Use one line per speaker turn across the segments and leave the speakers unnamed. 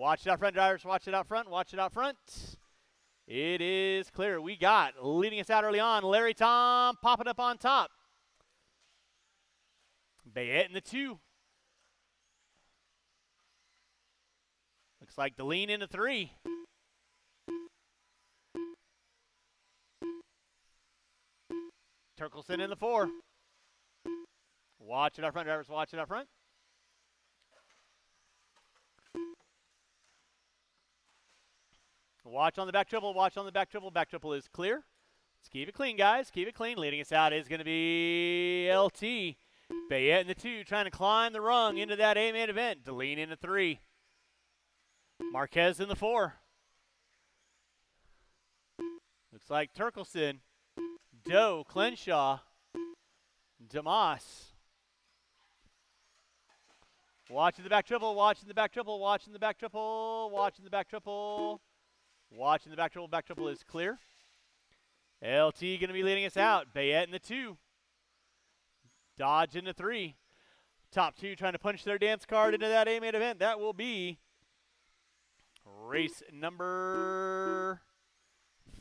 Watch it out front, drivers. Watch it out front. Watch it out front. It is clear. We got, leading us out early on, Larry Tom popping up on top. Bayette in the 2. Looks like Deline in the 3. Turkelson in the 4. Watch it out front, drivers. Watch it out front. Watch on the back triple. Watch on the back triple. Back triple is clear. Let's keep it clean, guys. Keep it clean. Leading us out is going to be LT. Bayette in the 2, trying to climb the rung into that A-main event. Deline in the 3. Marquez in the 4. Looks like Turkelson, Doe, Clenshaw, Damas. Watching the back triple, watching the back triple, watching the back triple, watching the back triple, watching the back triple. Back triple is clear. LT going to be leading us out. Bayette in the 2. Dodge in the 3. Top 2 trying to punch their dance card into that A-main event. That will be race number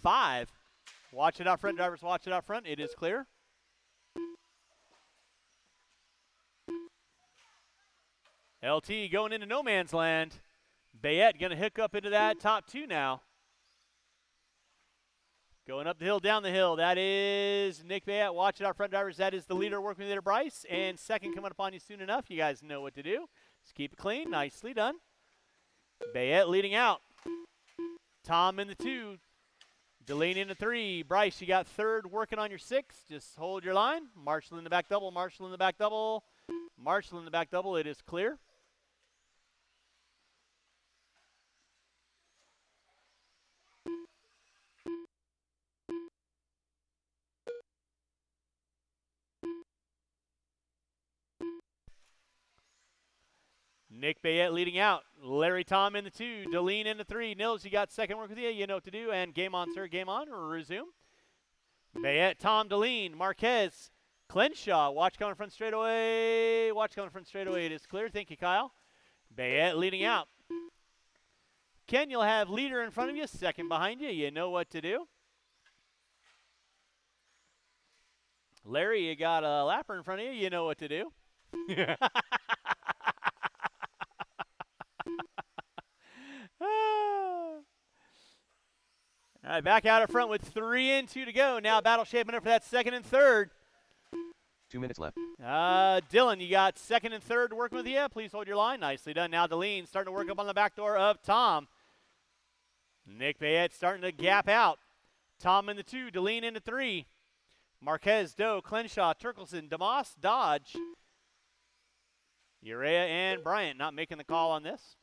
5. Watch it out front, drivers. Watch it out front. It is clear. LT going into no man's land. Bayette going to hook up into that top 2 now. Going up the hill, down the hill. That is Nick Bayette. Watch it out front, drivers. That is the leader working with there, Bryce. And second coming up on you soon enough. You guys know what to do. Just keep it clean. Nicely done. Bayette leading out. Tom in the 2. Delaney in the 3. Bryce, you got 3rd working on your 6. Just hold your line. Marshall in the back double. Marshall in the back double. Marshall in the back double. It is clear. Nick Bayette leading out. Larry Tom in the 2. Deline in the 3. Nils, you got 2nd work with you. You know what to do. And game on, sir. Game on. Resume. Bayette, Tom, Deline, Marquez, Clenshaw. Watch coming front straightaway. Watch coming front straightaway. It is clear. Thank you, Kyle. Bayette leading out. Ken, you'll have leader in front of you. 2nd behind you. You know what to do. Larry, you got a lapper in front of you. You know what to do. All right, back out up front with 3 and 2 to go. Now battle shaping up for that 2nd and 3rd.
2 minutes left.
Dylan, you got 2nd and 3rd working with you. Please hold your line. Nicely done. Now Deline starting to work up on the back door of Tom. Nick Bayette starting to gap out. Tom in the 2, Deline in the 3. Marquez, Doe, Clenshaw, Turkelson, Damas, Dodge. Urea and Bryant not making the call on this.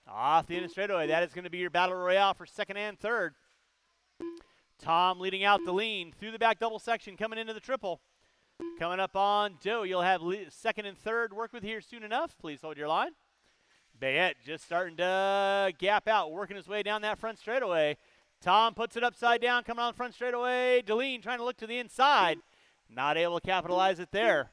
Off the end of straightaway, that is going to be your battle royale for 2nd and 3rd. Tom leading out Deline through the back double section, coming into the triple. Coming up on Doe, you'll have 2nd and 3rd work with here soon enough. Please hold your line. Bayette just starting to gap out, working his way down that front straightaway. Tom puts it upside down, coming on front straightaway. Deline trying to look to the inside. Not able to capitalize it there.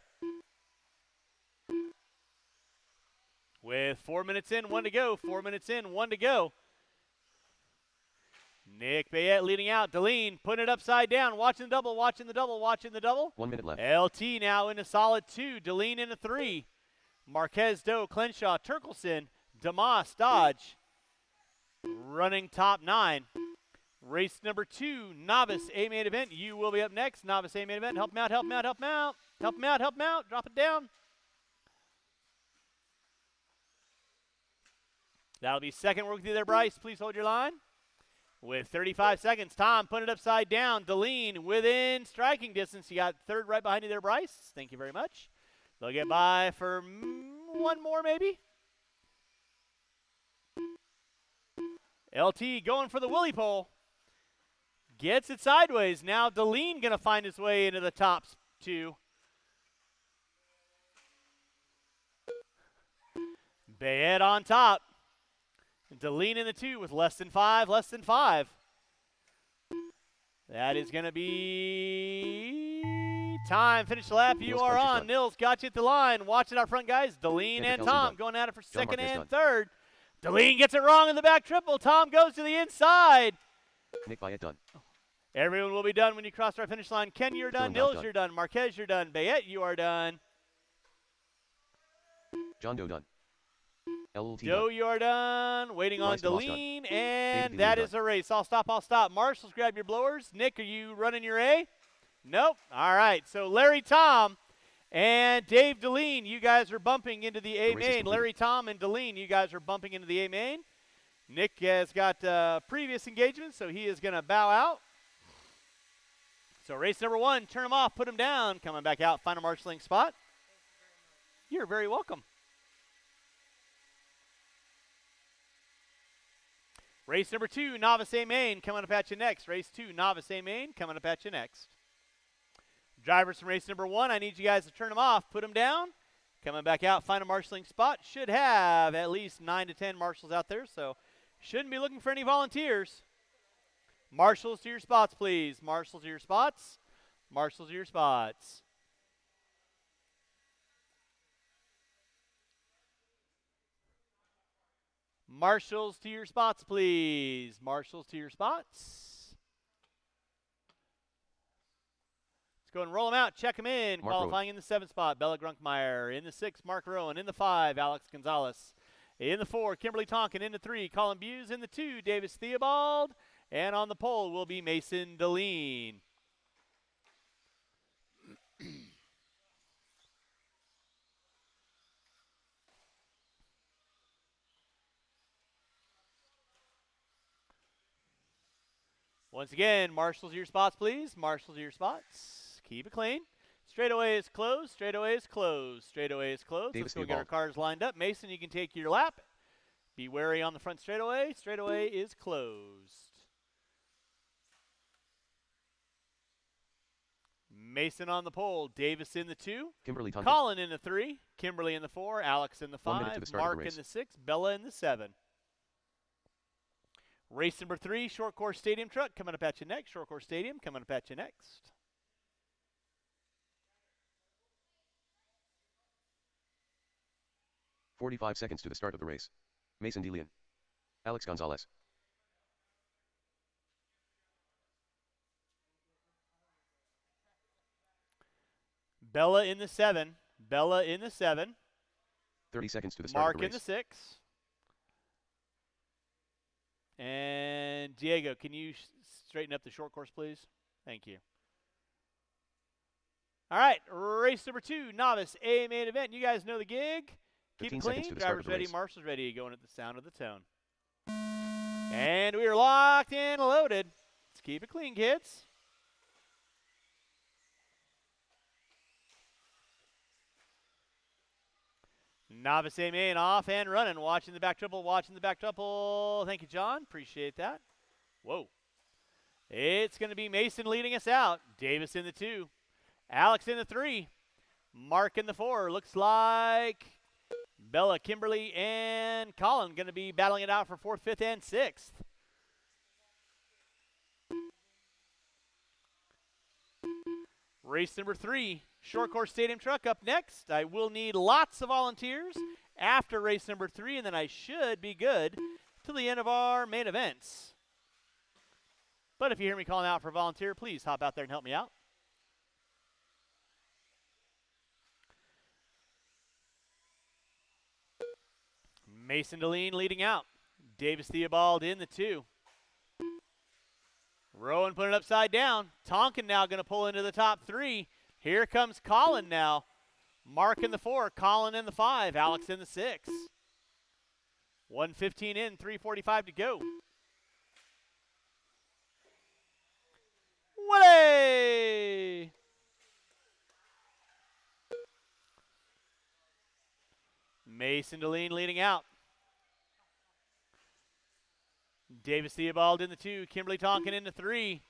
With 4 minutes in, 1 to go. 4 minutes in, 1 to go. Nick Bayette leading out. Deline putting it upside down. Watching the double, watching the double, watching the double.
1 minute left.
LT now in a solid 2. Deline in a 3. Marquez, Doe, Clenshaw, Turkelson, Damas, Dodge. Running top 9. Race number 2, novice A-main event. You will be up next. Novice A-main event. Help him out, help him out, help him out. Help him out, help him out. Drop it down. That'll be 2nd work with you there, Bryce. Please hold your line. With 35 seconds, Tom putting it upside down. Deline within striking distance. You got 3rd right behind you there, Bryce. Thank you very much. They'll get by for 1 more, maybe. LT going for the Willie pole. Gets it sideways. Now Deline going to find his way into the top 2. Bayette on top. Deline in the 2 with less than 5, less than 5. That is going to be Time, finish the lap. You
Nils
are
Punch is
on.
done.
Nils got you at the line. Watch it out front, guys. Deline
Kendrick
and
Nelson
Tom
done.
going at it for
John
second
Marquez
and
done.
third. Deline gets it wrong in the back triple. Tom goes to the inside.
Nick Bayet done.
Everyone will be done when you cross our finish line. Ken, you're done.
Dylan Dodd
Nils,
done.
you're done. Marquez, you're done. Bayette, you are done.
John Doe done. LLT
Joe,
done.
you are done. Waiting on
Bryce DeMoss done.
Deline, and
David
that
Deline
is a race. I'll stop. Marshals, grab your blowers. Nick, are you running your A? Nope. All right. So Larry, Tom, and Dave Deline, you guys are bumping into the A
The race is
main.
completed.
Larry, Tom, and Deline, you guys are bumping into the A main. Nick has got previous engagements, so he is going to bow out. So race number 1, turn him off, put him down, coming back out, final marshaling spot. You're very welcome. Race number 2, Novice A main, coming up at you next. Race 2, Novice A main, coming up at you next. Drivers from race number 1, I need you guys to turn them off, put them down, coming back out, final marshaling spot. Should have at least 9 to 10 marshals out there, so shouldn't be looking for any volunteers. Marshals to your spots, please. Marshals to your spots. Marshals to your spots. Marshals to your spots, please. Marshals to your spots. Let's go and roll them out. Check them in.
Mark
Qualifying in the 7th spot, Bella Grunkmeyer. In the 6th, Mark Rowan. In the 5, Alex Gonzalez. In the 4, Kimberly Tonkin. In the 3, Colin Buse. In the 2, Davis Theobald. And on the pole will be Mason Deline. Once again, marshals your spots, please. Marshals your spots. Keep it clean. Straightaway is closed. Straightaway is closed. Straightaway is closed.
Davis
Let's go get our
Theobald.
cars lined up. Mason, you can take your lap. Be wary on the front straightaway. Straightaway is closed. Mason on the pole. Davis in the 2.
Kimberly Tonkin.
Colin in the 3. Kimberly in the 4. Alex in the
1 minute to
5.
the start of the
Mark in
race.
the 6. Bella in the 7. Race number 3, Short Course Stadium truck coming up at you next. Short Course Stadium coming up at you next.
"45 seconds to the start of the race. Mason Deline. Alex Gonzalez.
Bella in the 7. Bella in the 7.
30 seconds to the start
Mark
of the
in the
race.
6. And Diego, can you straighten up the short course, please? Thank you. All right, race number 2, Novice A main event. You guys know the gig. Keep
15
it
seconds
clean.
to the start
Drivers
of the
ready,
race.
marshals ready. Going at the sound of the tone. And we are locked and loaded. Let's keep it clean, kids. Novice A main off and running. Watching the back triple. Watching the back triple. Thank you, John. Appreciate that. Whoa. It's going to be Mason leading us out. Davis in the 2. Alex in the 3. Mark in the 4. Looks like Bella, Kimberly, and Colin going to be battling it out for 4th, 5th, and 6th. Race number 3, Short Course Stadium truck up next. I will need lots of volunteers after race number 3, and then I should be good till the end of our main events. But if you hear me calling out for a volunteer, please hop out there and help me out. Mason Deline leading out. Davis Theobald in the 2. Rowan put it upside down. Tonkin now going to pull into the top 3. Here comes Colin now. Mark in the 4. Colin in the 5. Alex in the 6. 1:15 in, 3:45 to go. Way! Mason Deline leading out. Davis Theobald in the 2. Kimberly Tonkin in the 3.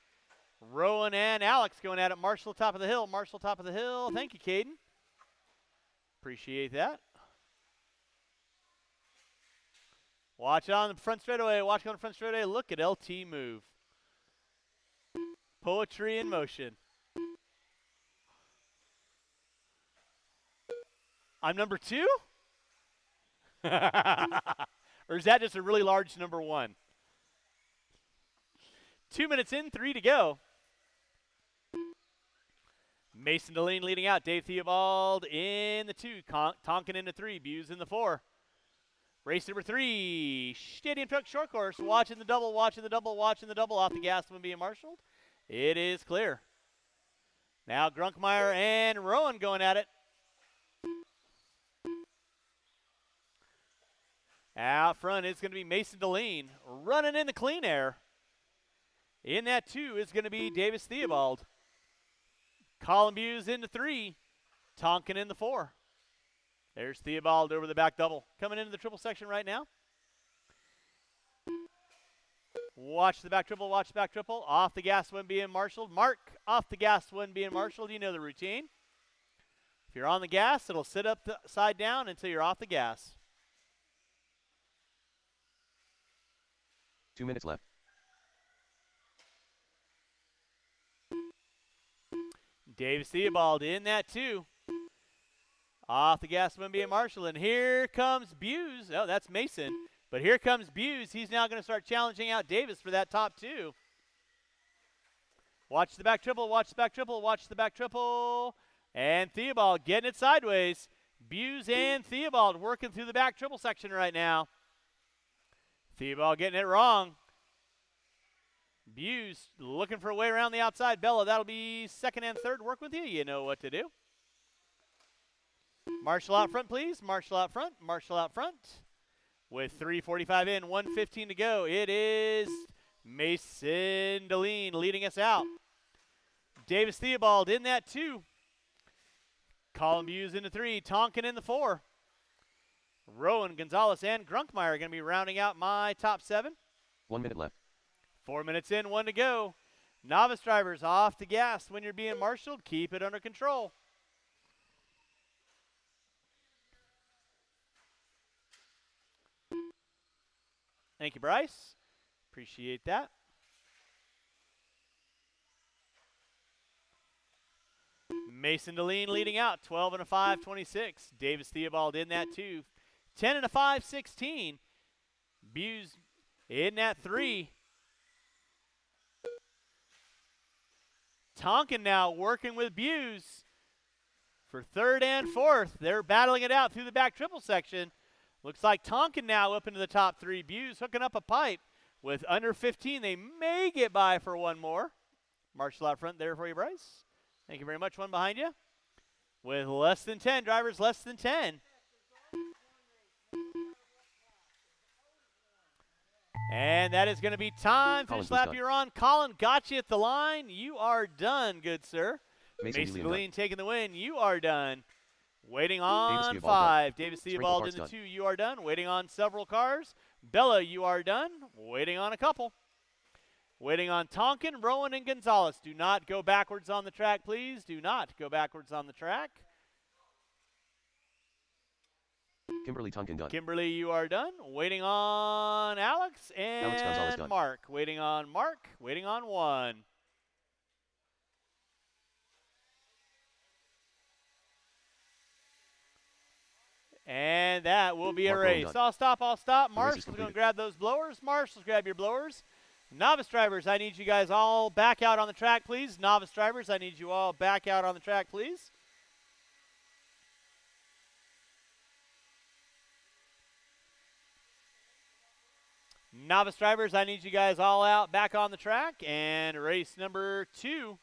Rowan and Alex going at it. Marshall top of the hill. Marshall top of the hill. Thank you, Caden. Appreciate that. Watch it on the front straightaway. Watch it on the front straightaway. Look at LT move. Poetry in motion. I'm number 2? Or is that just a really large number 1? 2 minutes in, 3 to go. Mason Deline leading out. Dave Theobald in the 2. Tonkin in the 3. Buse in the 4. Race number 3. Stadium Truck Short Course. Watching the double, watching the double, watching the double. Off the gas when being marshaled. It is clear. Now Grunkmeyer and Rowan going at it. Out front is going to be Mason Deline running in the clean air. In that 2 is going to be Davis Theobald. Colin Buse into 3. Tonkin in the 4. There's Theobald over the back double. Coming into the triple section right now. Watch the back triple, watch the back triple. Off the gas when being marshaled. Mark off the gas when being marshaled. You know the routine. If you're on the gas, it'll sit upside down until you're off the gas.
2 minutes left.
Davis Theobald in that 2. Off the gas when being marshaled. And here comes Buse. Oh, that's Mason. But here comes Buse. He's now going to start challenging out Davis for that top 2. Watch the back triple, watch the back triple, watch the back triple. And Theobald getting it sideways. Buse and Theobald working through the back triple section right now. Theobald getting it wrong. Buse looking for a way around the outside. Bella, that'll be second and third. Work with you. You know what to do. Marshall out front, please. Marshall out front. Marshall out front. With 3:45 in, 1:15 to go. It is Mason Deline leading us out. Davis Theobald in that 2. Colin Buse in the 3. Tonkin in the 4. Rowan, Gonzalez, and Grunkmeyer are going to be rounding out my top 7.
1 minute left.
4 minutes in, 1 to go. Novice drivers off the gas when you're being marshaled. Keep it under control. Thank you, Bryce. Appreciate that. Mason Deline leading out, 12 and a 5:26. Davis Theobald in that 2. 10 and a 5:16. Buse in that 3. Tonkin now working with Buse for third and fourth. They're battling it out through the back triple section. Looks like Tonkin now up into the top 3. Buse hooking up a pipe with under 15. They may get by for one more. Marshall out front there for you, Bryce. Thank you very much. One behind you. With less than 10, drivers less than 10. And that is going to be time. Finish lap you're on. Colin got you at the line. You are done, good sir. Mason Deline taking the win. You are done. Waiting on 5. Davis Theobald in the 2. You are done. Waiting on several cars. Bella, you are done. Waiting on a couple. Waiting on Tonkin, Rowan, and Gonzalez. Do not go backwards on the track, please. Do not go backwards on the track.
Kimberly Tonkin done.
Kimberly, you are done. Waiting on Alex and Mark. Waiting on Mark. Waiting on 1. And that will be a race. I'll stop. Marshall's going to grab those blowers. Marshall's grab your blowers. Novice drivers, I need you guys all back out on the track, please. Novice drivers, I need you all back out on the track, please. Novice drivers, I need you guys all out back on the track. And race number 2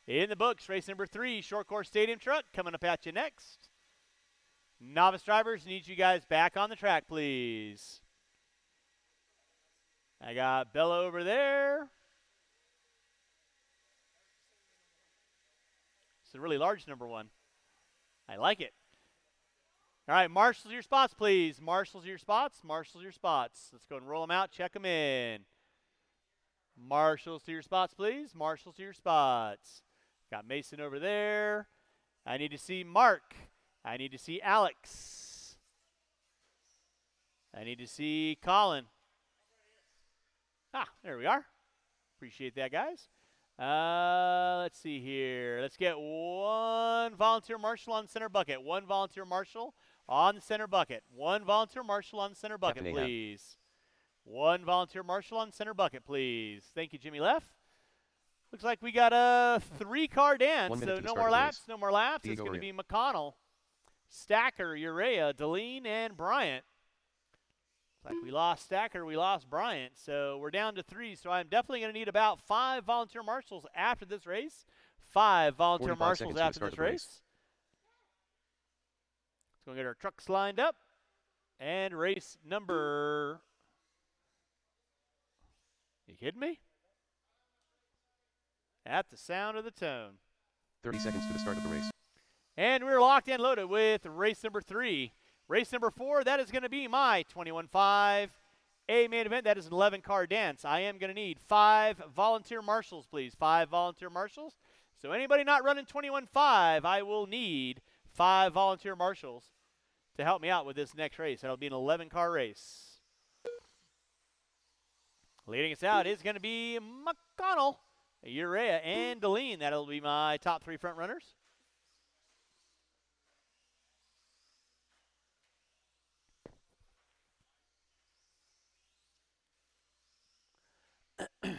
in the books. Race number 3, short course stadium truck, coming up at you next. Novice drivers, need you guys back on the track, please. I got Bella over there. It's a really large number 1. I like it. All right, marshals your spots, please. Marshals your spots. Marshals your spots. Let's go and roll them out. Check them in. Marshals to your spots, please. Marshals to your spots. Got Mason over there. I need to see Mark. I need to see Alex. I need to see Colin. Ah, there we are. Appreciate that, guys. Let's see here. Let's get one volunteer marshal on center bucket. One volunteer marshal on the center bucket. One volunteer marshal on center bucket,
Captain Ahab.
please. One volunteer marshal on center bucket, please. Thank you, Jimmy Leff. Looks like we got a 3-car dance,
1 minute
so
to the
no
start
more
of the
laps.
race.
No more laps. It's
Diego
going to be
Urea.
McConnell, Stacker, Urea, Deline, and Bryant. Looks like we lost Stacker, we lost Bryant, so we're down to 3. So I'm definitely going to need about 5 volunteer marshals after this race. 5 volunteer
45
marshals
seconds to the
after
start
this
of the race.
race. Let's go get our trucks lined up. And race number... You kidding me? At the sound of the tone.
30 seconds to the start of the race.
And we're locked and loaded with race number 3. Race number 4, that is going to be my 21.5 A main event. That is an 11-car dance. I am going to need 5 volunteer marshals, please. 5 volunteer marshals. So anybody not running 21.5, I will need 5 volunteer marshals to help me out with this next race. That'll be an 11-car race. Leading us out is going to be McConnell, Urea, and Deline. That'll be my top 3 front runners. So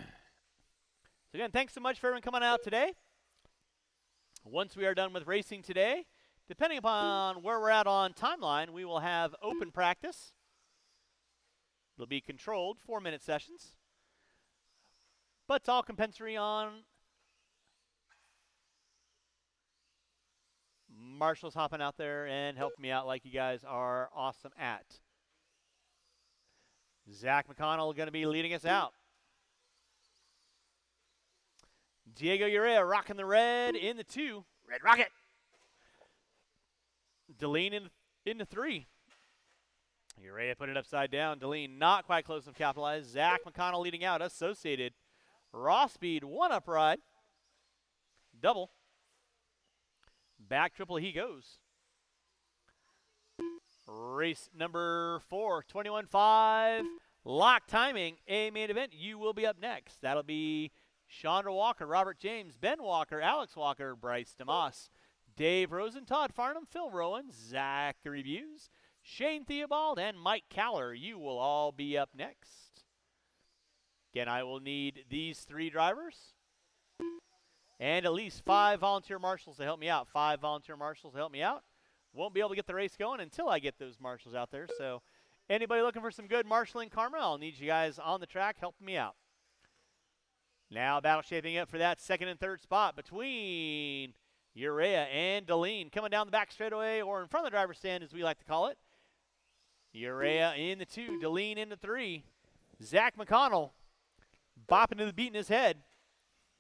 again, thanks so much for everyone coming out today. Once we are done with racing today, depending upon where we're at on timeline, we will have open practice. It'll be controlled 4-minute sessions. But it's all compensatory on Marshall's hopping out there and helping me out like you guys are awesome at. Zach McConnell going to be leading us out. Diego Urea rocking the red in the 2. Red Rocket. Deline in the 3. Urea put it upside down. Deline not quite close enough to capitalize. Zach McConnell leading out. Associated. Raw speed, 1 up ride. Double. Back triple he goes. Race number 4, 21.5. Lock timing, A main event. You will be up next. That'll be Chandra Walker, Robert James, Ben Walker, Alex Walker, Bryce DeMoss, Dave Rosen, Todd Farnham, Phil Rowan, Zachary Buse, Shane Theobald, and Mike Caller. You will all be up next. Again, I will need these 3 drivers and at least 5 volunteer marshals to help me out. 5 volunteer marshals to help me out. Won't be able to get the race going until I get those marshals out there. So anybody looking for some good marshaling karma, I'll need you guys on the track helping me out. Now battle shaping up for that 2nd and 3rd spot between Urea and Deline. Coming down the back straightaway, or in front of the driver's stand as we like to call it. Urea in the 2, Deline in the 3. Zach McConnell bopping to the beat in his head.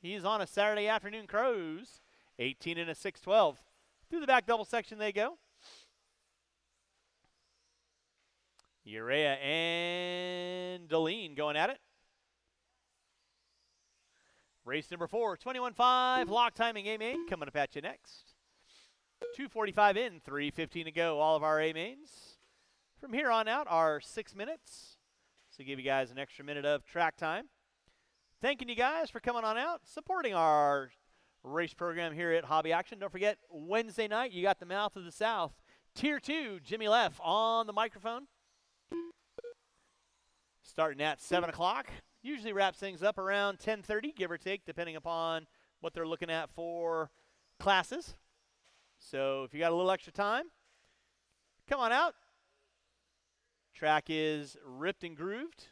He's on a Saturday afternoon cruise. 18 and a 6.12. Through the back double section they go. Urea and Deline going at it. Race number 4, 21.5, lock timing A-main, coming up at you next. 2:45 in, 3:15 to go. All of our A-mains from here on out are 6 minutes. So give you guys an extra minute of track time. Thanking you guys for coming on out, supporting our race program here at Hobby Action. Don't forget, Wednesday night, you got the Mouth of the South. Tier 2, Jimmy Leff on the microphone. Starting at 7 o'clock. Usually wraps things up around 10:30, give or take, depending upon what they're looking at for classes. So if you got a little extra time, come on out. Track is ripped and grooved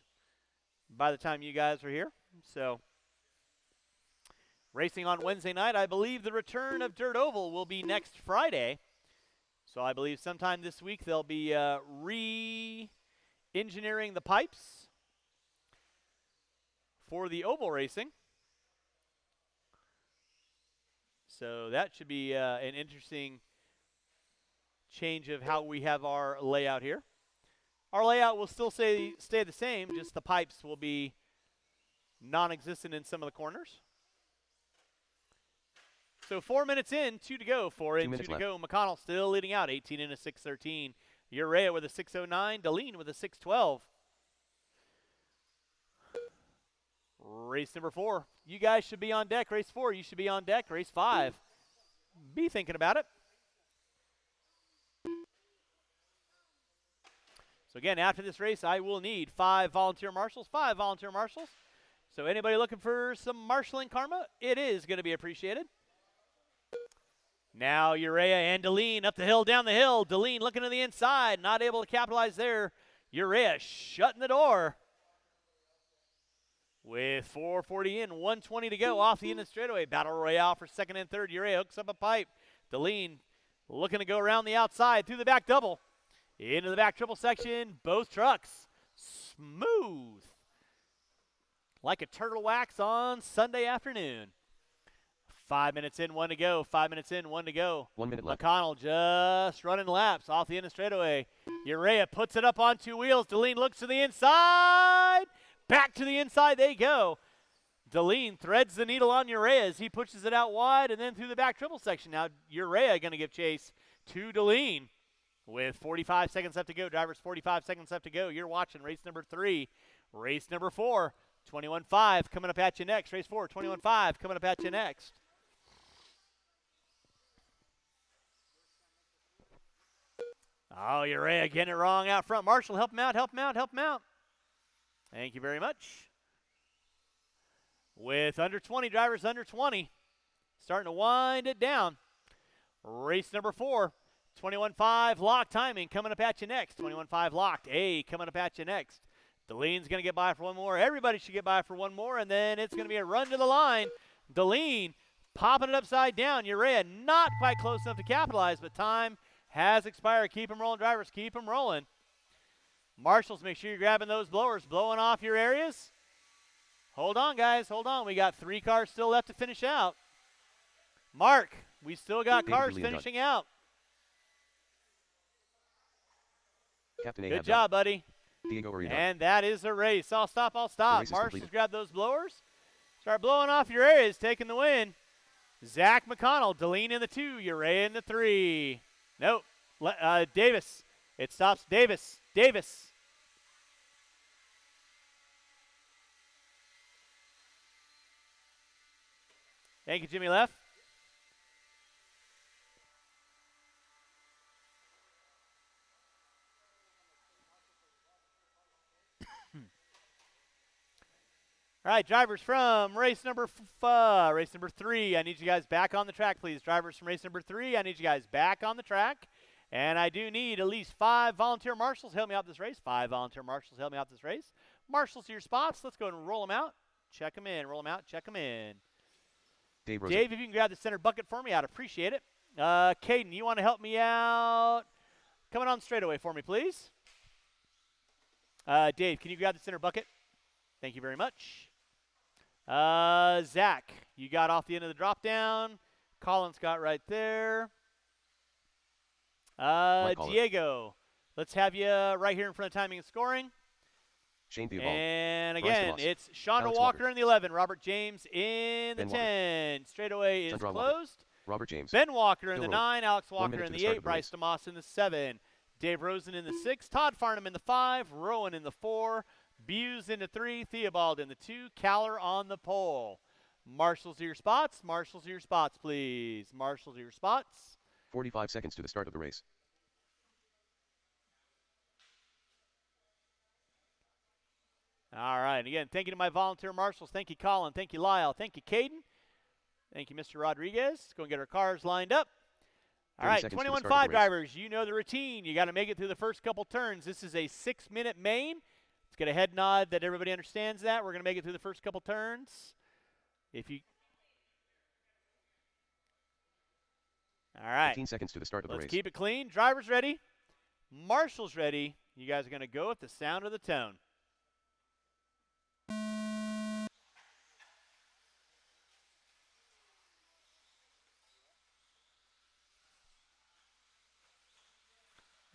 by the time you guys are here. So racing on Wednesday night. I believe the return of Dirt Oval will be next Friday. So I believe sometime this week they'll be re-engineering the pipes for the oval racing. So that should be an interesting change of how we have our layout here. Our layout will still stay the same, just the pipes will be non-existent in some of the corners. So 4 minutes in, 2 to go, 4 in, 2 to go. McConnell still leading out, 18 in a 6:13. Urea with a 6:09, Deline with a 6:12. Race number 4. You guys should be on deck. Race 4, you should be on deck. Race 5, be thinking about it. So again, after this race, I will need 5 volunteer marshals. 5 volunteer marshals. So anybody looking for some marshalling karma, it is going to be appreciated. Now Urea and Deline up the hill, down the hill. Deline looking to the inside, not able to capitalize there. Urea shutting the door. With 4:40 in, 1:20 to go off the end of the straightaway. Battle Royale for second and third. Urea hooks up a pipe. Deline looking to go around the outside through the back double. Into the back triple section. Both trucks smooth. Like a turtle wax on Sunday afternoon. 5 minutes in, 1 to go. 5 minutes in, 1 to go.
1 minute left.
McConnell just running laps off the end of straightaway. Urea puts it up on 2 wheels. Deline looks to the inside. Back to the inside they go. Deline threads the needle on Urea as he pushes it out wide and then through the back triple section. Now Urea going to give chase to Deline with 45 seconds left to go. Drivers, 45 seconds left to go. You're watching race number 3. Race number 4, 21.5 coming up at you next. Race 4, 21.5 coming up at you next. Oh, Urea getting it wrong out front. Marshall, help him out, help him out, help him out. Thank you very much. With under 20, drivers under 20. Starting to wind it down. Race number 4, 21.5 locked timing coming up at you next. 21.5 locked. A coming up at you next. Deline's going to get by for one more. Everybody should get by for one more, and then it's going to be a run to the line. Deline popping it upside down. Urea not quite close enough to capitalize, but time has expired. Keep them rolling, drivers. Keep them rolling. Marshals, make sure you're grabbing those blowers, blowing off your areas. Hold on, guys. Hold on. We got 3 cars still left to finish out. Mark, we still got cars finishing out.
Captain
Good job, buddy.
Diego Arena.
And that is the race. I'll stop. Marshals,
completed.
grab those blowers. Start blowing off your areas, taking the win. Zach McConnell, Deline in the 2, Urea in the 3. Nope. Davis. It stops Davis. Davis. Thank you, Jimmy Leff. All right, drivers from race number 3. I need you guys back on the track, please. Drivers from race number 3, I need you guys back on the track. And I do need at least 5 volunteer marshals to help me out this race. 5 volunteer marshals to help me out this race. Marshals to your spots. Let's go and roll them out. Check them in. Roll them out. Check them in.
Dave Rosen.
Dave, if you can grab the center bucket for me, I'd appreciate it. Caden, you want to help me out? Coming on straightaway for me, please. Dave, can you grab the center bucket? Thank you very much. Zach, you got off the end of the drop down. Collins got right there. Diego, let's have you right here in front of timing and scoring.
Shane Theobald.
And
Bryce
again,
DeMoss.
it's Shonda
Alex
Walker
Walker.
in the 11. Robert James in the
Ben Walker.
10. Straightaway is
Sandra Walker.
closed.
Robert James.
Ben Walker in
Bill
the
Rowe.
9. Alex
1
Walker
minute
in
to the
the
start
8.
of the
Bryce
race.
DeMoss in the 7. Dave Rosen in the 6. Todd Farnham in the 5. Rowan in the 4. Buse in the 3. Theobald in the 2. Caller on the pole. Marshals to your spots. Marshals to your spots, please. Marshals to your spots.
45 seconds to the start of the race.
All right. Again, thank you to my volunteer marshals. Thank you, Colin. Thank you, Lyle. Thank you, Caden. Thank you, Mr. Rodriguez. Let's go and get our cars lined up. All
30
right,
seconds to the
21.5
start of the race.
drivers. You know the routine. You got to make it through the first couple turns. This is a 6-minute main. Let's get a head nod that everybody understands that. We're going to make it through the first couple turns. If you. All right.
15 seconds to the start of the
Let's
race.
keep it clean. Drivers ready. Marshals ready. You guys are going to go at the sound of the tone.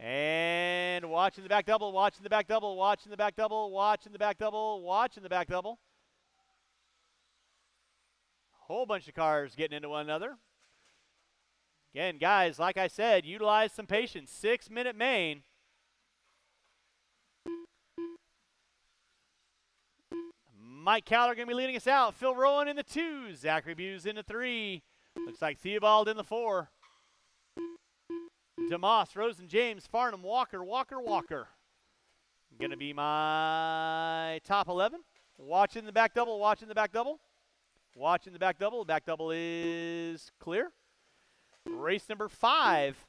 And watching the back double, watching the back double, watching the back double, watching the back double, watching the back double. Whole bunch of cars getting into one another. Again, guys, like I said, utilize some patience. 6-minute main. Mike Cowler going to be leading us out. Phil Rowan in the 2. Zachary Buse in the 3. Looks like Theobald in the 4. DeMoss, Rosen, James, Farnham, Walker. Going to be my top 11. Watching the back double. The back double is clear. Race number 5.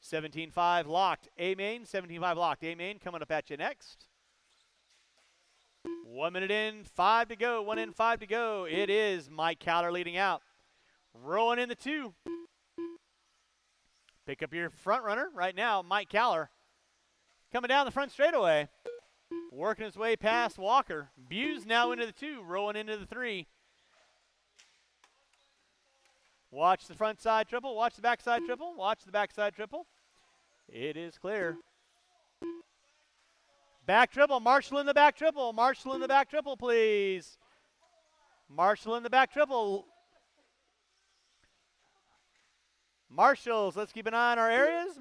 17-5 locked. A-Main, 17-5 locked. A-Main coming up at you next. 1 minute in, 5 to go. 1 in, 5 to go. It is Mike Cowler leading out. Rowan in the 2. Pick up your front runner right now, Mike Cowler. Coming down the front straightaway. Working his way past Walker. Buse now into the 2. Rowan into the 3. Watch the front side triple. Watch the back side triple. It is clear. Back triple. Marshall in the back triple. Please. Marshall in the back triple. Marshals, let's keep an eye on our areas.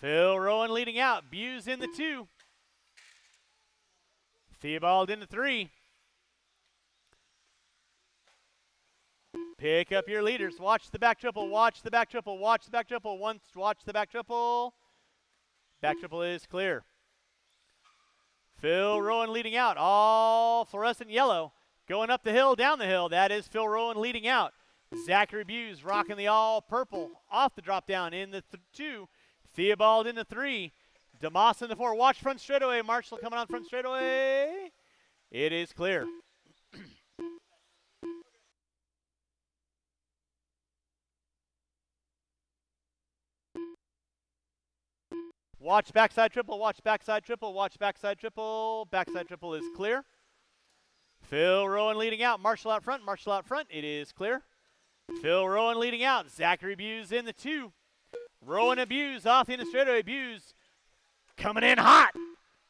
Phil Rowan leading out. Buse in the 2. Theobald in the 3. Pick up your leaders. Watch the back triple. Once, watch the back triple. Back triple is clear. Phil Rowan leading out. All fluorescent yellow. Going up the hill, down the hill. That is Phil Rowan leading out. Zachary Buse rocking the all purple. Off the drop down in the 2. Theobald in the 3. DeMoss in the 4. Watch front straightaway. Marshall coming on front straightaway. It is clear. Watch backside triple. Backside triple is clear. Phil Rowan leading out. Marshall out front. It is clear. Phil Rowan leading out. Zachary Buse in the 2. Rowan and Buse off the straightaway. Buse coming in hot.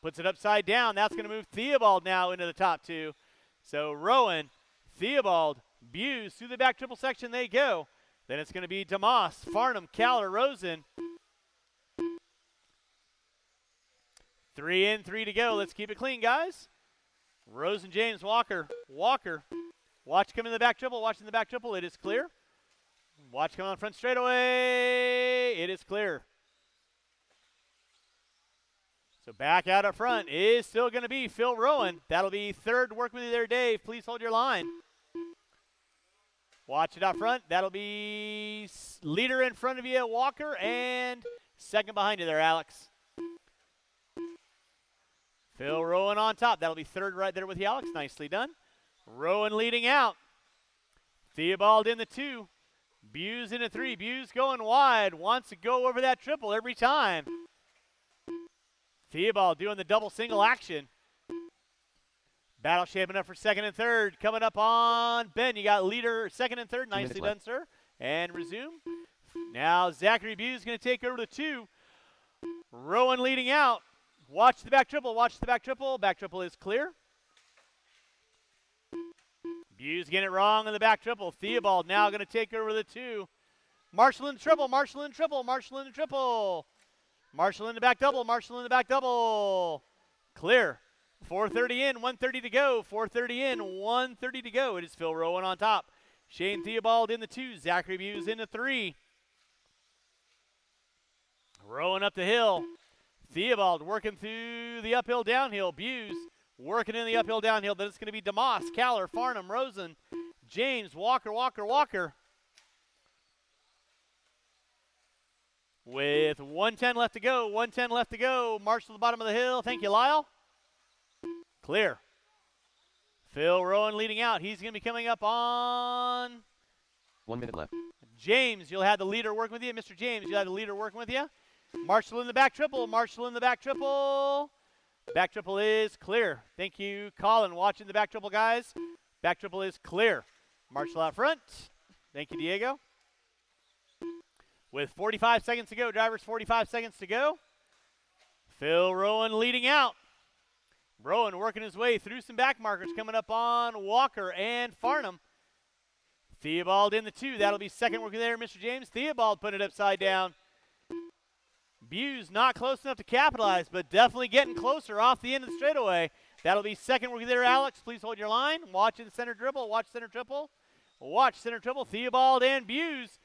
Puts it upside down. That's going to move Theobald now into the top 2. So Rowan, Theobald, Buse through the back triple section they go. Then it's going to be DeMoss, Farnham, Cowler, Rosen. 3 in, 3 to go. Let's keep it clean, guys. Rosen, James, Walker. Watch coming in the back triple. Watching the back triple. It is clear. Watch coming on front straightaway. It is clear. So back out up front is still going to be Phil Rowan. That'll be third. Work with you there, Dave. Please hold your line. Watch it out front. That'll be leader in front of you, Walker, and second behind you there, Alex. Phil Rowan on top. That'll be third right there with you, Alex. Nicely done. Rowan leading out. Theobald in the 2. Buse in the 3. Buse going wide. Wants to go over that triple every time. Theobald doing the double single action. Battle shaping up for second and third. Coming up on Ben. You got leader second and third. Nicely done, sir. And resume. Now Zachary Buse going to take over the 2. Rowan leading out. Watch the back triple. Back triple is clear. Buse getting it wrong in the back triple. Theobald now going to take over the 2. Marshall in the triple. Marshall in the back double. Clear. 4:30 in, 1:30 to go. 4:30 in, 1:30 to go. It is Phil Rowan on top. Shane Theobald in the 2. Zachary Buse in the 3. Rowan up the hill. Theobald working through the uphill downhill. Buse working in the uphill downhill. Then it's going to be DeMoss, Cowler, Farnham, Rosen, James, Walker. With 1:10 left to go. Marshall at the bottom of the hill. Thank you, Lyle. Clear. Phil Rowan leading out. He's going to be coming up on
1 minute left.
James. You'll have the leader working with you. Mr. James, you'll have the leader working with you. Marshall in the back triple. Back triple is clear. Thank you, Colin. Watching the back triple, guys. Back triple is clear. Marshall out front. Thank you, Diego. With 45 seconds to go, drivers, 45 seconds to go. Phil Rowan leading out. Rowan working his way through some back markers coming up on Walker and Farnham. Theobald in the 2. That'll be second working there, Mr. James. Theobald putting it upside down. Buse not close enough to capitalize, but definitely getting closer off the end of the straightaway. That'll be second working there, Alex. Please hold your line. Watching the center dribble. Watch center triple. Watch center triple. Theobald and Buse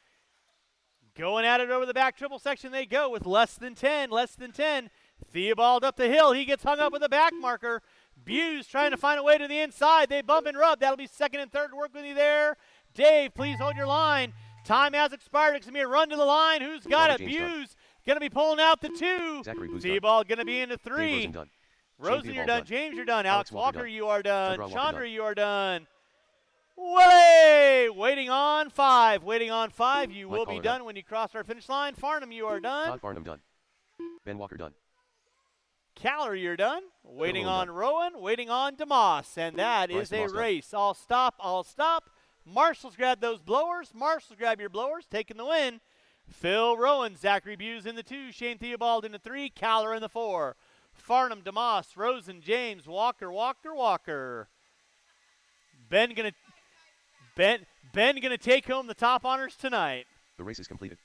going at it over the back triple section. They go with less than 10. Less than 10. Theobald up the hill. He gets hung up with a back marker. Buse trying to find a way to the inside. They bump and rub. That'll be second and third. Work with you there. Dave, please hold your line. Time has expired. It's going to be a run to the line. Who's got it? Buse going to be pulling out the 2. Theobald going to be into 3. Rosen, you're done. James, you're done. Alex Walker, you are done. Chandra, you are done. Willie, waiting on 5. Waiting on 5. You will be done when you cross our finish line. Farnham, you are done.
Todd Farnham done. Ben Walker done.
Caller, you're done. Waiting on Rowan. Waiting on DeMoss. And that is a race. All stop. All stop. Marshall's grab those blowers. Marshall's grab your blowers. Taking the win. Phil Rowan, Zachary Buse in the 2. Shane Theobald in the 3. Caller in the 4. Farnham, DeMoss, Rosen, James, Walker, Walker. Ben gonna take home the top honors tonight.
The race is completed.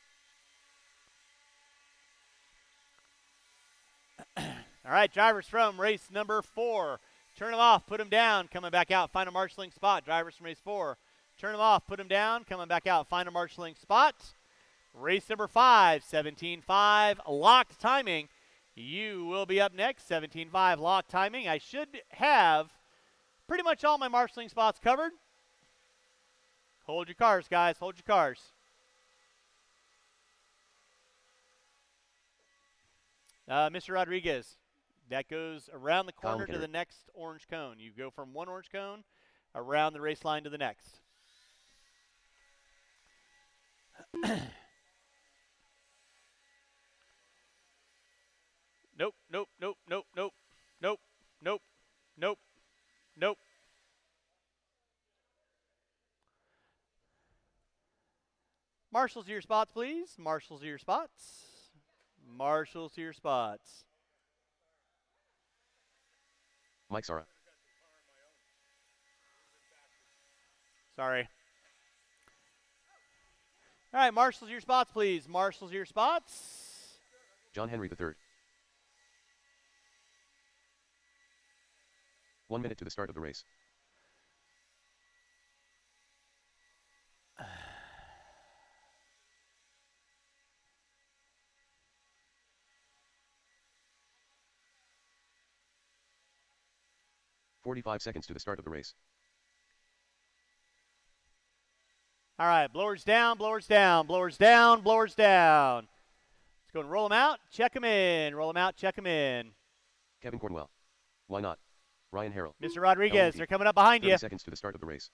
All right, drivers from race number 4. Turn them off, put them down, coming back out, find a marshalling spot. Drivers from race 4. Turn them off, put them down, coming back out, find a marshalling spot. Race number 5, 17.5, locked timing. You will be up next, 17.5 lock timing. I should have pretty much all my marshalling spots covered. Hold your cars, guys. Hold your cars. Mr. Rodriguez, that goes around the corner to the next orange cone. You go from one orange cone around the race line to the next. Nope, nope, nope, nope, nope, nope, nope, nope, nope. Marshals to your spots, please. Marshals to your spots. Marshals to your spots.
Mike Sara.
Sorry. All right, marshals to your spots, please. Marshals to your spots.
John Henry III. 1 minute to the start of the race. "45 seconds to the start of the race.
All right, blowers down, blowers down, blowers down, blowers down. Let's go and roll them out, check them in. Roll them out, check them in.
Kevin Cornwell. Why not? Ryan Harrell.
Mr. Rodriguez, they're coming up behind you.
30 seconds to the start of the race.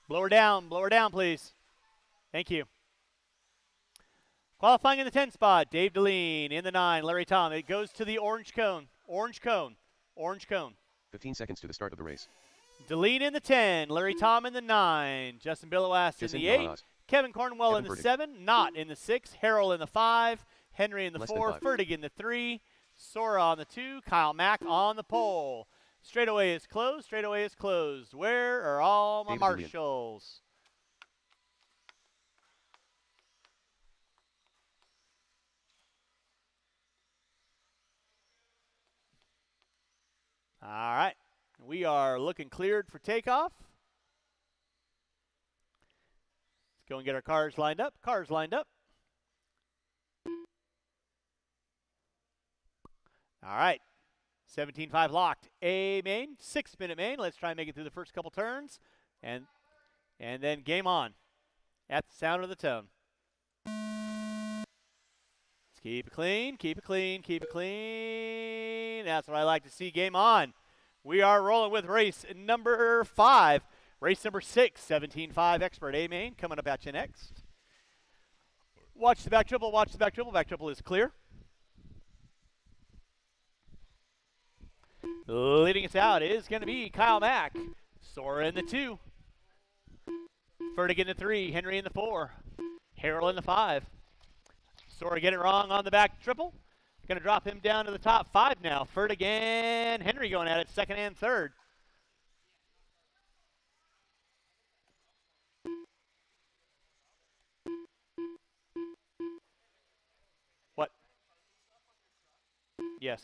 Blower down, please. Thank you. Qualifying in the 10 spot, Dave Deline. In the 9, Larry Tom. It goes to the orange cone. Orange cone. Orange cone.
15 seconds to the start of the race.
Deline in the 10, Larry Tom in the 9, Justin Billowas in the 8, Kevin Cornwell in the 7, Knott in the 6, Harrell in the 5, Henry in the 4, Fertig in the 3, Sora on the 2, Kyle Mack on the pole. Straightaway is closed. Straightaway is closed. Where are all my marshals? All right. We are looking cleared for takeoff. Let's go and get our cars lined up. Cars lined up. All right. 17.5 locked. A main, 6-minute main. Let's try and make it through the first couple turns. And then game on. At the sound of the tone. Let's keep it clean, keep it clean, keep it clean. That's what I like to see. Game on. We are rolling with race number 5. Race number 6, 17.5 expert A main coming up at you next. Watch the back triple, watch the back triple. Back triple is clear. Leading us out is going to be Kyle Mack. Sora in the 2. Fertig in the 3. Henry in the 4. Harrell in the 5. Sora get it wrong on the back triple. Going to drop him down to the top 5 now. Fertig and Henry going at it, second and third. Yes.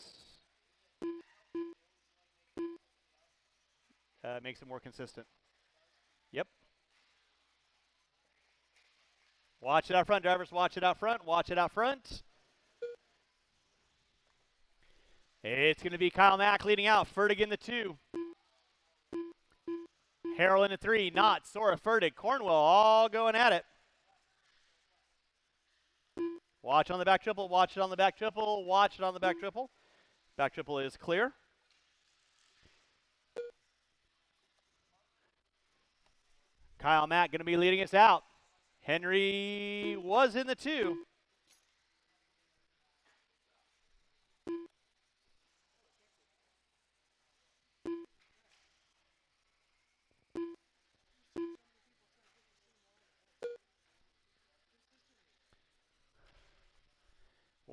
Makes it more consistent. Yep. Watch it out front, drivers. Watch it out front. Watch it out front. It's going to be Kyle Mack leading out. Fertig in the 2. Harrell in the 3. Knott, Sora, Fertig, Cornwell all going at it. Watch on the back triple. Watch it on the back triple. Watch it on the back triple. Back triple is clear. Kyle Mack going to be leading us out. Henry was in the 2.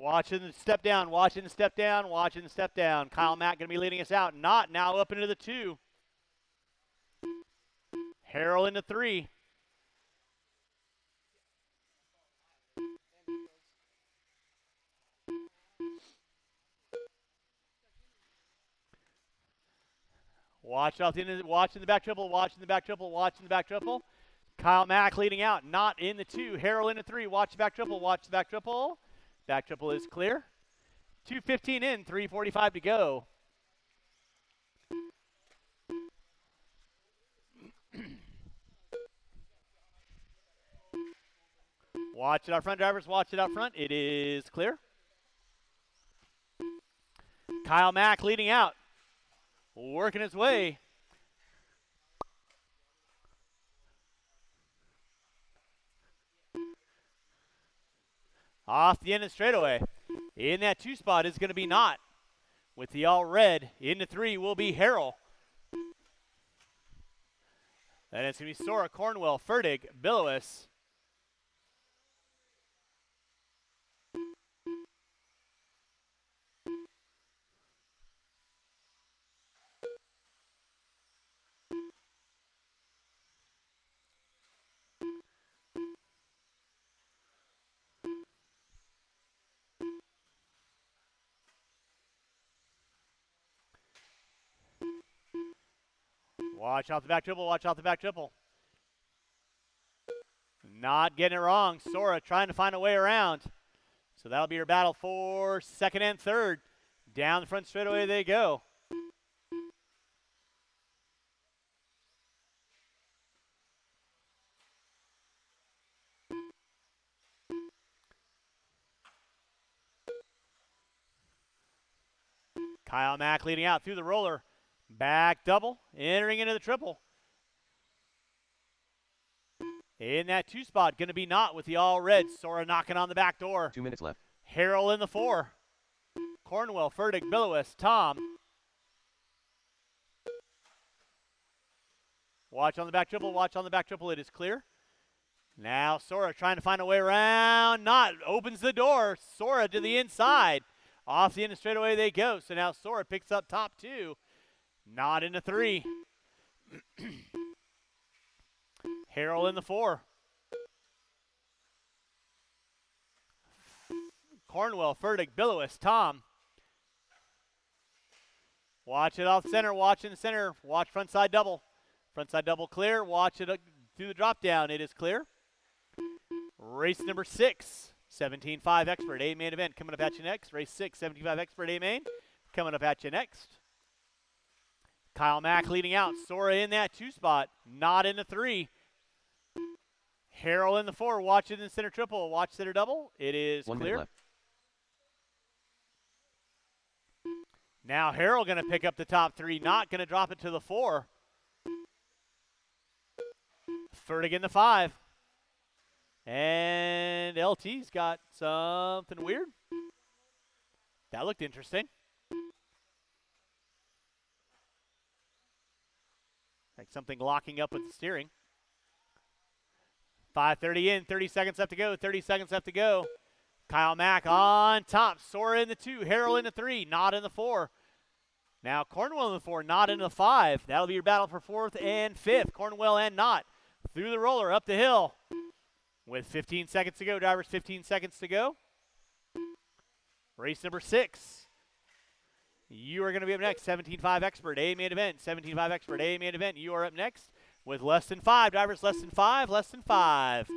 Watching the step down, watching the step down, watching the step down. Kyle Mack going to be leading us out. Knott now up into the 2. Harrell into 3. Watching the back triple, watching the back triple, watching the back triple. Kyle Mack leading out. Knott in the 2. Harrell in the 3. Watch the back triple, watch the back triple. Back triple is clear. 2:15 in, 3:45 to go. Watch it out front, drivers. Watch it out front. It is clear. Kyle Mack leading out. Working his way. Off the end of the straightaway. In that 2 spot is going to be Knott. With the all red, into 3 will be Harrell. Then it's going to be Sora, Cornwell, Fertig, Billowis. Watch out the back triple, watch out the back triple. Not getting it wrong. Sora trying to find a way around. So that'll be your battle for second and third. Down the front straightaway they go. Kyle Mack leading out through the roller. Back double, entering into the triple. In that 2 spot, going to be Knott with the all red. Sora knocking on the back door.
2 minutes left.
Harrell in the 4. Cornwell, Fertig, Billowis, Tom. Watch on the back triple, watch on the back triple. It is clear. Now Sora trying to find a way around. Knott opens the door. Sora to the inside. Off the end of straightaway they go. So now Sora picks up top 2. Knott into 3. Harrell in the 4. Cornwell, Fertig, Billowis, Tom. Watch it off center, watch in the center. Watch front side double. Front side double clear. Watch it through the drop down. It is clear. Race number 6. 17.5 Expert A main event coming up at you next. Race 6, 75 Expert A main coming up at you next. Kyle Mack leading out. Sora in that 2 spot. Knott in the 3. Harrell in the 4. Watch it in center triple. Watch center double. It is
1
clear.
minute left.
Now Harrell going to pick up the top 3. Knott going to drop it to the 4. Fertig in the 5. And LT's got something weird. That looked interesting. Like something locking up with the steering. 5:30 in, 30 seconds left to go, 30 seconds left to go. Kyle Mack on top, Sora in the 2, Harrell in the 3, Knott in the 4. Now Cornwell in the 4, Knott in the 5. That'll be your battle for 4th and 5th. Cornwell and Knott through the roller, up the hill. With 15 seconds to go, drivers, 15 seconds to go. Race number 6. You are going to be up next. 17.5 Expert, A main event. 17.5 Expert, A main event. You are up next with less than 5. Drivers less than 5, less than 5.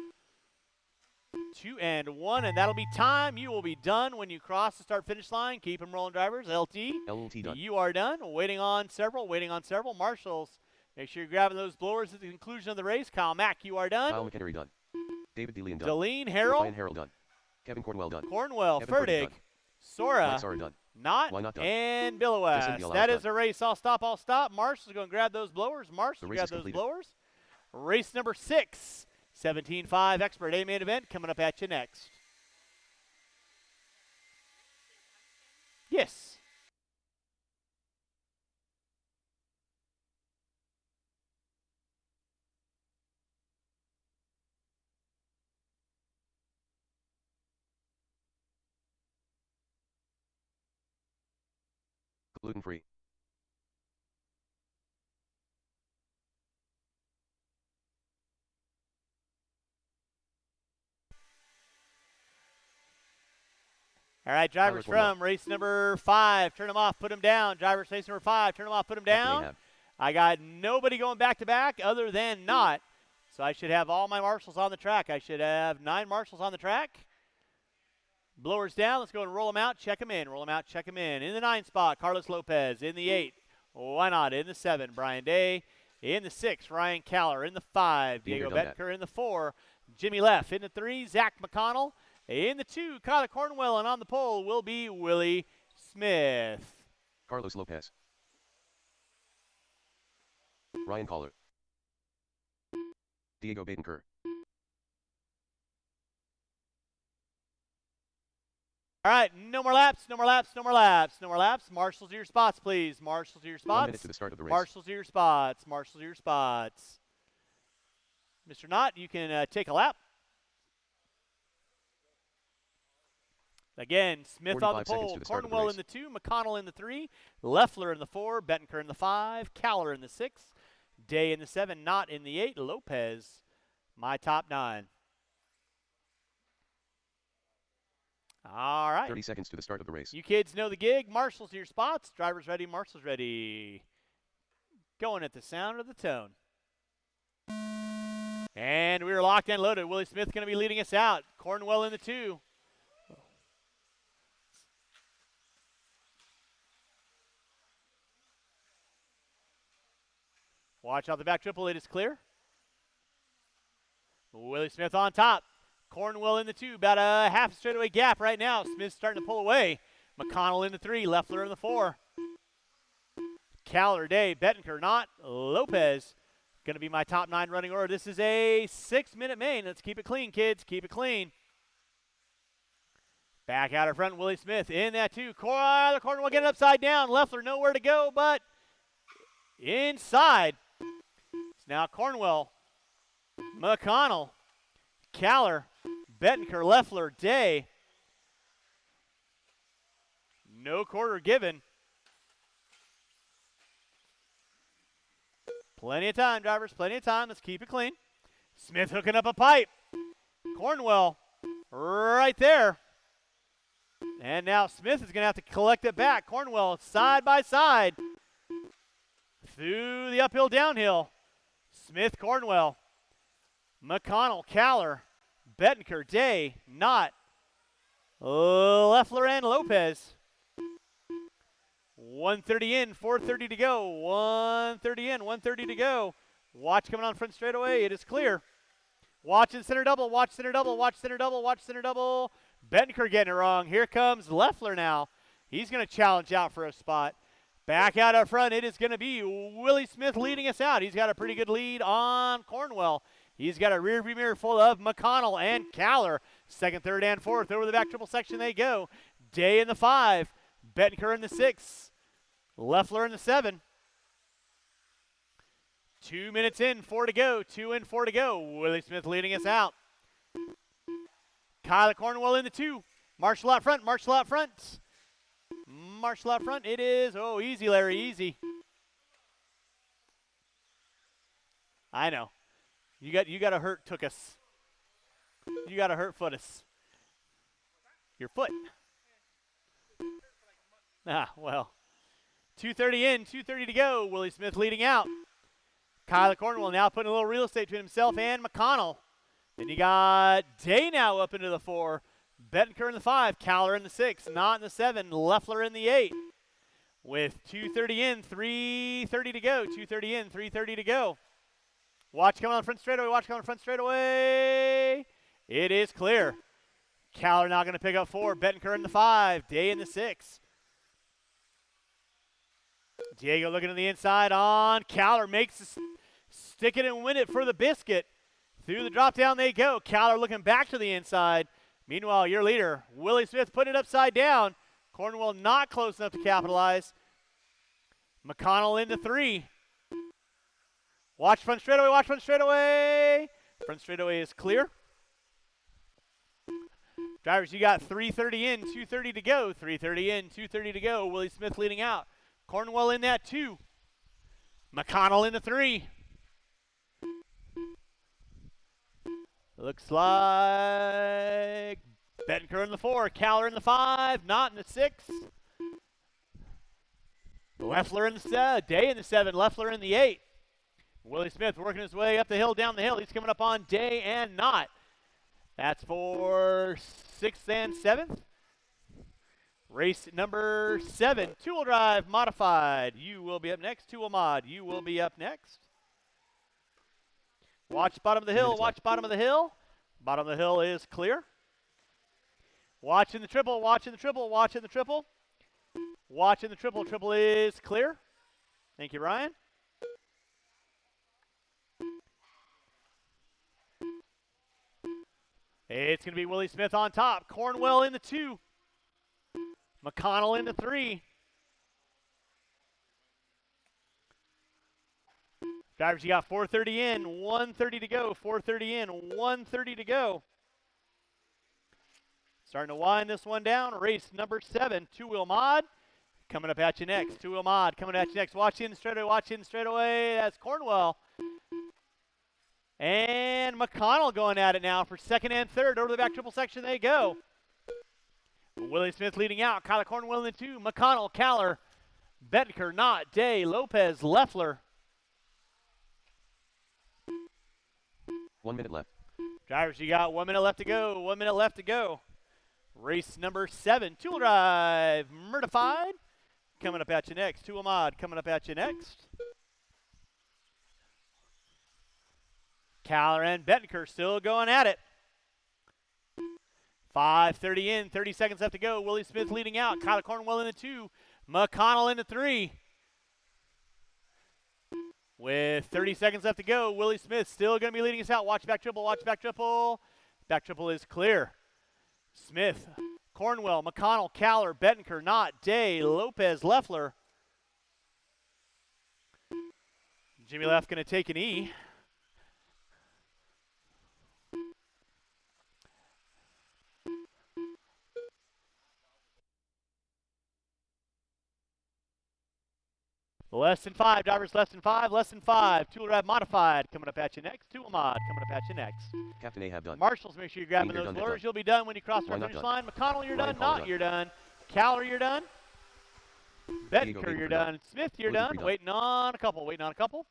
2 and 1, and that'll be time. You will be done when you cross the start-finish line. Keep them rolling, drivers. LT,
done.
you are done. Waiting on several, Marshals, make sure you're grabbing those blowers at the conclusion of the race. Kyle Mack, you are done.
Kyle McHenry done. David DeLeon done.
Deleen Harrell.
Ryan Harrell done. Kevin Cornwell done.
Fertig.
Mike
Sora.
Sara done.
Not.
Why not done?
And Billowest.
Jason Diallo
That
done.
is a race. I'll stop. Marshall's going to grab those blowers.
The race
Grab
is
those
completed.
blowers. Race number 6. 17.5 Expert A main event coming up at you next. Yes.
Gluten free.
All right, drivers
Tyler
from race number 5, turn them off, put them down. Drivers race number 5, turn them off, put them down.
Ahab.
I got nobody going back to back other than not. So I should have all my marshals on the track. I should have 9 marshals on the track. Blowers down. Let's go and roll them out, check them in. Roll them out, check them in. In the 9 spot, Carlos Lopez. In the 8, why not? In the 7, Brian Day. In the 6, Ryan Caller. In the 5, Diego Betker. In the 4, Jimmy Leff. In the 3, Zach McConnell. In the 2, Kyler Cornwell, and on the pole will be Willie Smith.
Carlos Lopez. Ryan Caller. Diego Badenker.
All right, no more laps. Marshals to your spots, please. Marshals to your spots.
1 minute to the start of the race.
Marshals to your spots. Mr. Knott, you can take a lap. Again, Smith on the
45 seconds
pole,
to the start of the
Cornwell
race.
in the 2, McConnell in the 3, Leffler in the 4, Bettenker in the 5, Caller in the 6, Day in the 7, Knott in the 8, Lopez, my top 9. All right.
30 seconds to the start of the race.
You kids know the gig. Marshals to your spots. Drivers ready, marshals ready. Going at the sound of the tone. And we are locked and loaded. Willie Smith going to be leading us out. Cornwell in the 2. Watch out the back triple. It is clear. Willie Smith on top. Cornwell in the 2. About a half straightaway gap right now. Smith's starting to pull away. McConnell in the 3. Leffler in the 4. Caller, Day, Bettenker, Knott, Lopez. Going to be my top 9 running order. This is a 6-minute main. Let's keep it clean, kids. Keep it clean. Back out in front, Willie Smith in that 2. Cornwell getting upside down. Leffler nowhere to go, but inside. It's now Cornwell, McConnell, Caller, Bettenker, Leffler, Day. No quarter given. Plenty of time, drivers. Plenty of time. Let's keep it clean. Smith hooking up a pipe. Cornwell right there. And now Smith is going to have to collect it back. Cornwell side by side through the uphill downhill. Smith, Cornwell, McConnell, Caller, Bettenker, Day, Knott, Leffler, and Lopez. 130 in, 430 to go. 130 in, 130 to go. Watch coming on front straightaway. It is clear. Watch in center double. Watch center double. Watch center double. Watch center double. Bettenker getting it wrong. Here comes Leffler now. He's going to challenge out for a spot. Back out up front, it is going to be Willie Smith leading us out. He's got a pretty good lead on Cornwell. He's got a rear view mirror full of McConnell and Caller. Second, third, and fourth. Over the back triple section they go. Day in the 5. Bettenker in the 6. Leffler in the 7. 2 minutes in, 4 to go. 2 in, 4 to go. Willie Smith leading us out. Kyler Cornwell in the 2. Marshall out front. Marshall out front. Marshall out front. It is. Oh, easy, Larry. Easy. I know. You got a hurt took us. You got a hurt foot us. Your foot. Ah, well. 2:30 in, 2:30 to go. Willie Smith leading out. Kyler Cornwell now putting a little real estate between himself and McConnell. Then you got Day now up into the 4. Bettenker in the 5. Cowler in the 6. Knott in the 7. Leffler in the 8. With 2:30 in, 3:30 to go. 2:30 in, 3:30 to go. Watch coming on the front straightaway. Watch coming on the front straightaway. It is clear. Cowler now going to pick up 4. Bettenker in the 5. Day in the 6. Diego looking to the inside on Cowler. Makes the stick it and win it for the biscuit. Through the drop down they go. Cowler looking back to the inside. Meanwhile, your leader, Willie Smith, put it upside down. Cornwell not close enough to capitalize. McConnell into 3. Watch front straightaway. Watch front straightaway. Front straightaway is clear. Drivers, you got 3:30 in, 2:30 to go. 3:30 in, 2:30 to go. Willie Smith leading out. Cornwell in that 2. McConnell in the 3. Looks like Bettenker in the 4. Cowler in the 5. Knott in the 6. Leffler in the 7. Day in the 7. Leffler in the 8. Willie Smith working his way up the hill, down the hill. He's coming up on Day and Knott. That's for 6th and 7th. Race number 7, two-wheel drive modified. You will be up next. Two-wheel mod, you will be up next. Watch bottom of the hill, watch bottom of the hill. Bottom of the hill is clear. Watching the triple, watching the triple, watching the triple. Watching the triple, triple is clear. Thank you, Ryan. It's going to be Willie Smith on top. Cornwell in the 2. McConnell in the 3. Drivers, you got 4:30 in, 1:30 to go. 4:30 in, 1:30 to go. Starting to wind this one down. Race number 7, two-wheel mod. Coming up at you next. Two-wheel mod coming at you next. Watch in straightaway, watch in straightaway. That's Cornwell. And McConnell going at it now for 2nd and 3rd. Over the back triple section they go. Willie Smith leading out. Kyler Cornwell in the 2. McConnell, Cowler, Bettenker, Knott, Day, Lopez, Leffler.
1 minute left.
Drivers, you got 1 minute left to go. 1 minute left to go. Race number 7, two-wheel drive, Murtified. Coming up at you next. Two-wheel mod coming up at you next. Cowler and Bettenker still going at it. 5:30 in, 30 seconds left to go. Willie Smith leading out. Kyler Cornwell in the 2. McConnell in the 3. With 30 seconds left to go, Willie Smith still going to be leading us out. Watch back triple, watch back triple. Back triple is clear. Smith, Cornwell, McConnell, Cowler, Bettenker, Knott, Day, Lopez, Leffler. Jimmy Leff going to take an E. Less than 5, drivers less than 5, less than 5. Two-wheel drive modified coming up at you next. Two-wheel mod coming up at you next.
Captain Ahab done.
Marshals, make sure you're grabbing
You're
those
done,
lures. You'll be done when you cross the
Why not
finish
done?
line. McConnell, you're
Ryan
done.
Paul
Knott,
done.
you're done. Cowler, you're done.
Diego
Bettenker, you're
for done.
done. Smith, you're
Williams
done.
done.
Waiting on a couple. Waiting on a couple.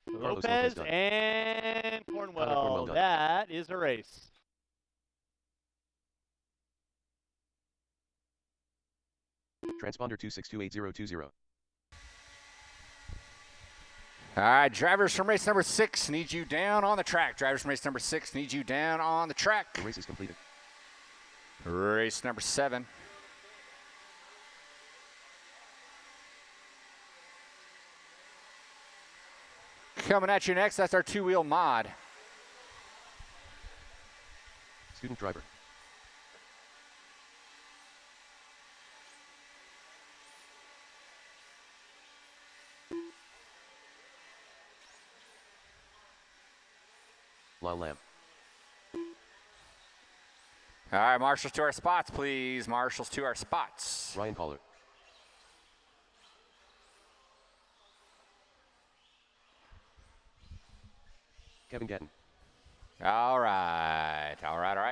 Lopez
Lopez
done.
and Cornwell.
Cornwell done.
That is a race.
Transponder 26282020.
All right, drivers from race number 6 need you down on the track. Drivers from race number 6 need you down on the track.
The race is completed.
Race number 7. Coming at you next, that's our two-wheel mod.
Student driver. Lyle Lamb.
All right, marshals to our spots, please. Marshals to our spots.
Ryan Caller. Kevin Gatton.
All right,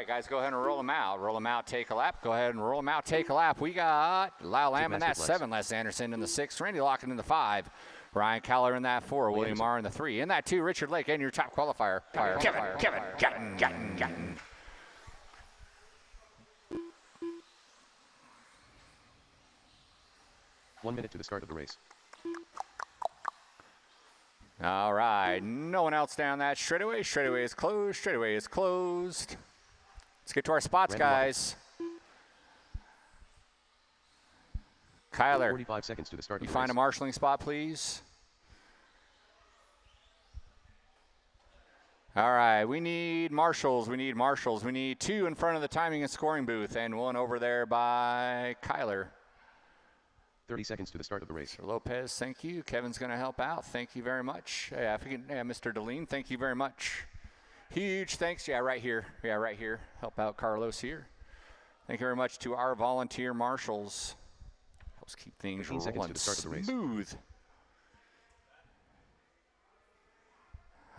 guys, go ahead and roll them out. Roll them out, take a lap. Go ahead and roll them out, take a lap. We got Lyle Lamb in that
Tickmaster
7, Les Anderson in the 6, Randy Locken in the 5, Ryan Caller in that 4, William Marr in the 3, in that 2, Richard Lake, and your top qualifier. Kevin.
One minute to the start of the race.
All right, no one else down that straightaway. Straightaway is closed. Let's get to our spots,
Random
guys. Kyler,
45 seconds to the start
you
of the
find a
race.
marshalling spot, please. All right, we need marshals. We need 2 in front of the timing and scoring booth and 1 over there by Kyler.
30 seconds to the start of the race.
Mr. Lopez, thank you. Kevin's going to help out. Thank you very much. Yeah, if we can, Mr. Deline, thank you very much. Huge thanks. Yeah, right here. Help out Carlos here. Thank you very much to our volunteer marshals. Helps keep things
15 seconds to
rolling
the start of the race.
smooth.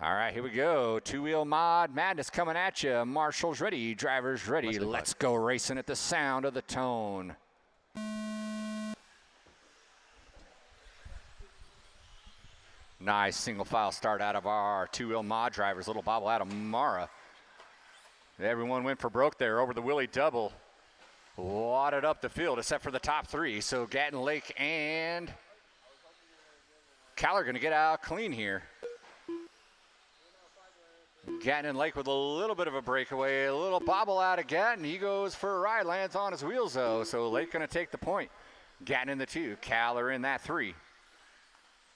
All right, here we go. Two-wheel mod madness coming at you. Marshals ready, drivers ready.
Less than
Let's
5.
go racing at the sound of the tone. Nice single file start out of our two-wheel mod drivers. Little bobble out of Mara. Everyone went for broke there over the Willie double. Wadded up the field except for the top 3. So Gatton Lake and Caller going to get out clean here. Gatton and Lake with a little bit of a breakaway. A little bobble out of Gatton. He goes for a ride, lands on his wheels though. So Lake going to take the point. Gatton in the 2, Caller in that 3.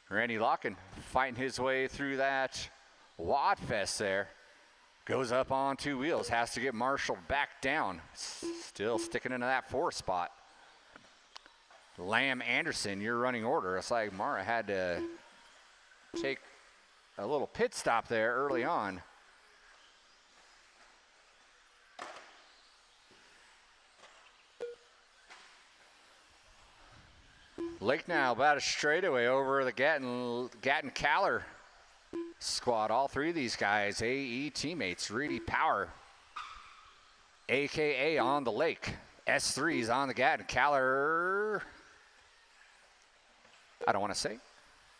Randy Locken fighting his way through that wad fest there. Goes up on 2 wheels, has to get Marshall back down. Still sticking into that 4 spot. Lamb Anderson, your running order. It's like Mara had to take a little pit stop there early on. Lake now about a straightaway over the Gatton Caller squad. All 3 of these guys, AE teammates. Reedy Power, AKA on the Lake. S3's on the Gatton Caller. I don't want to say,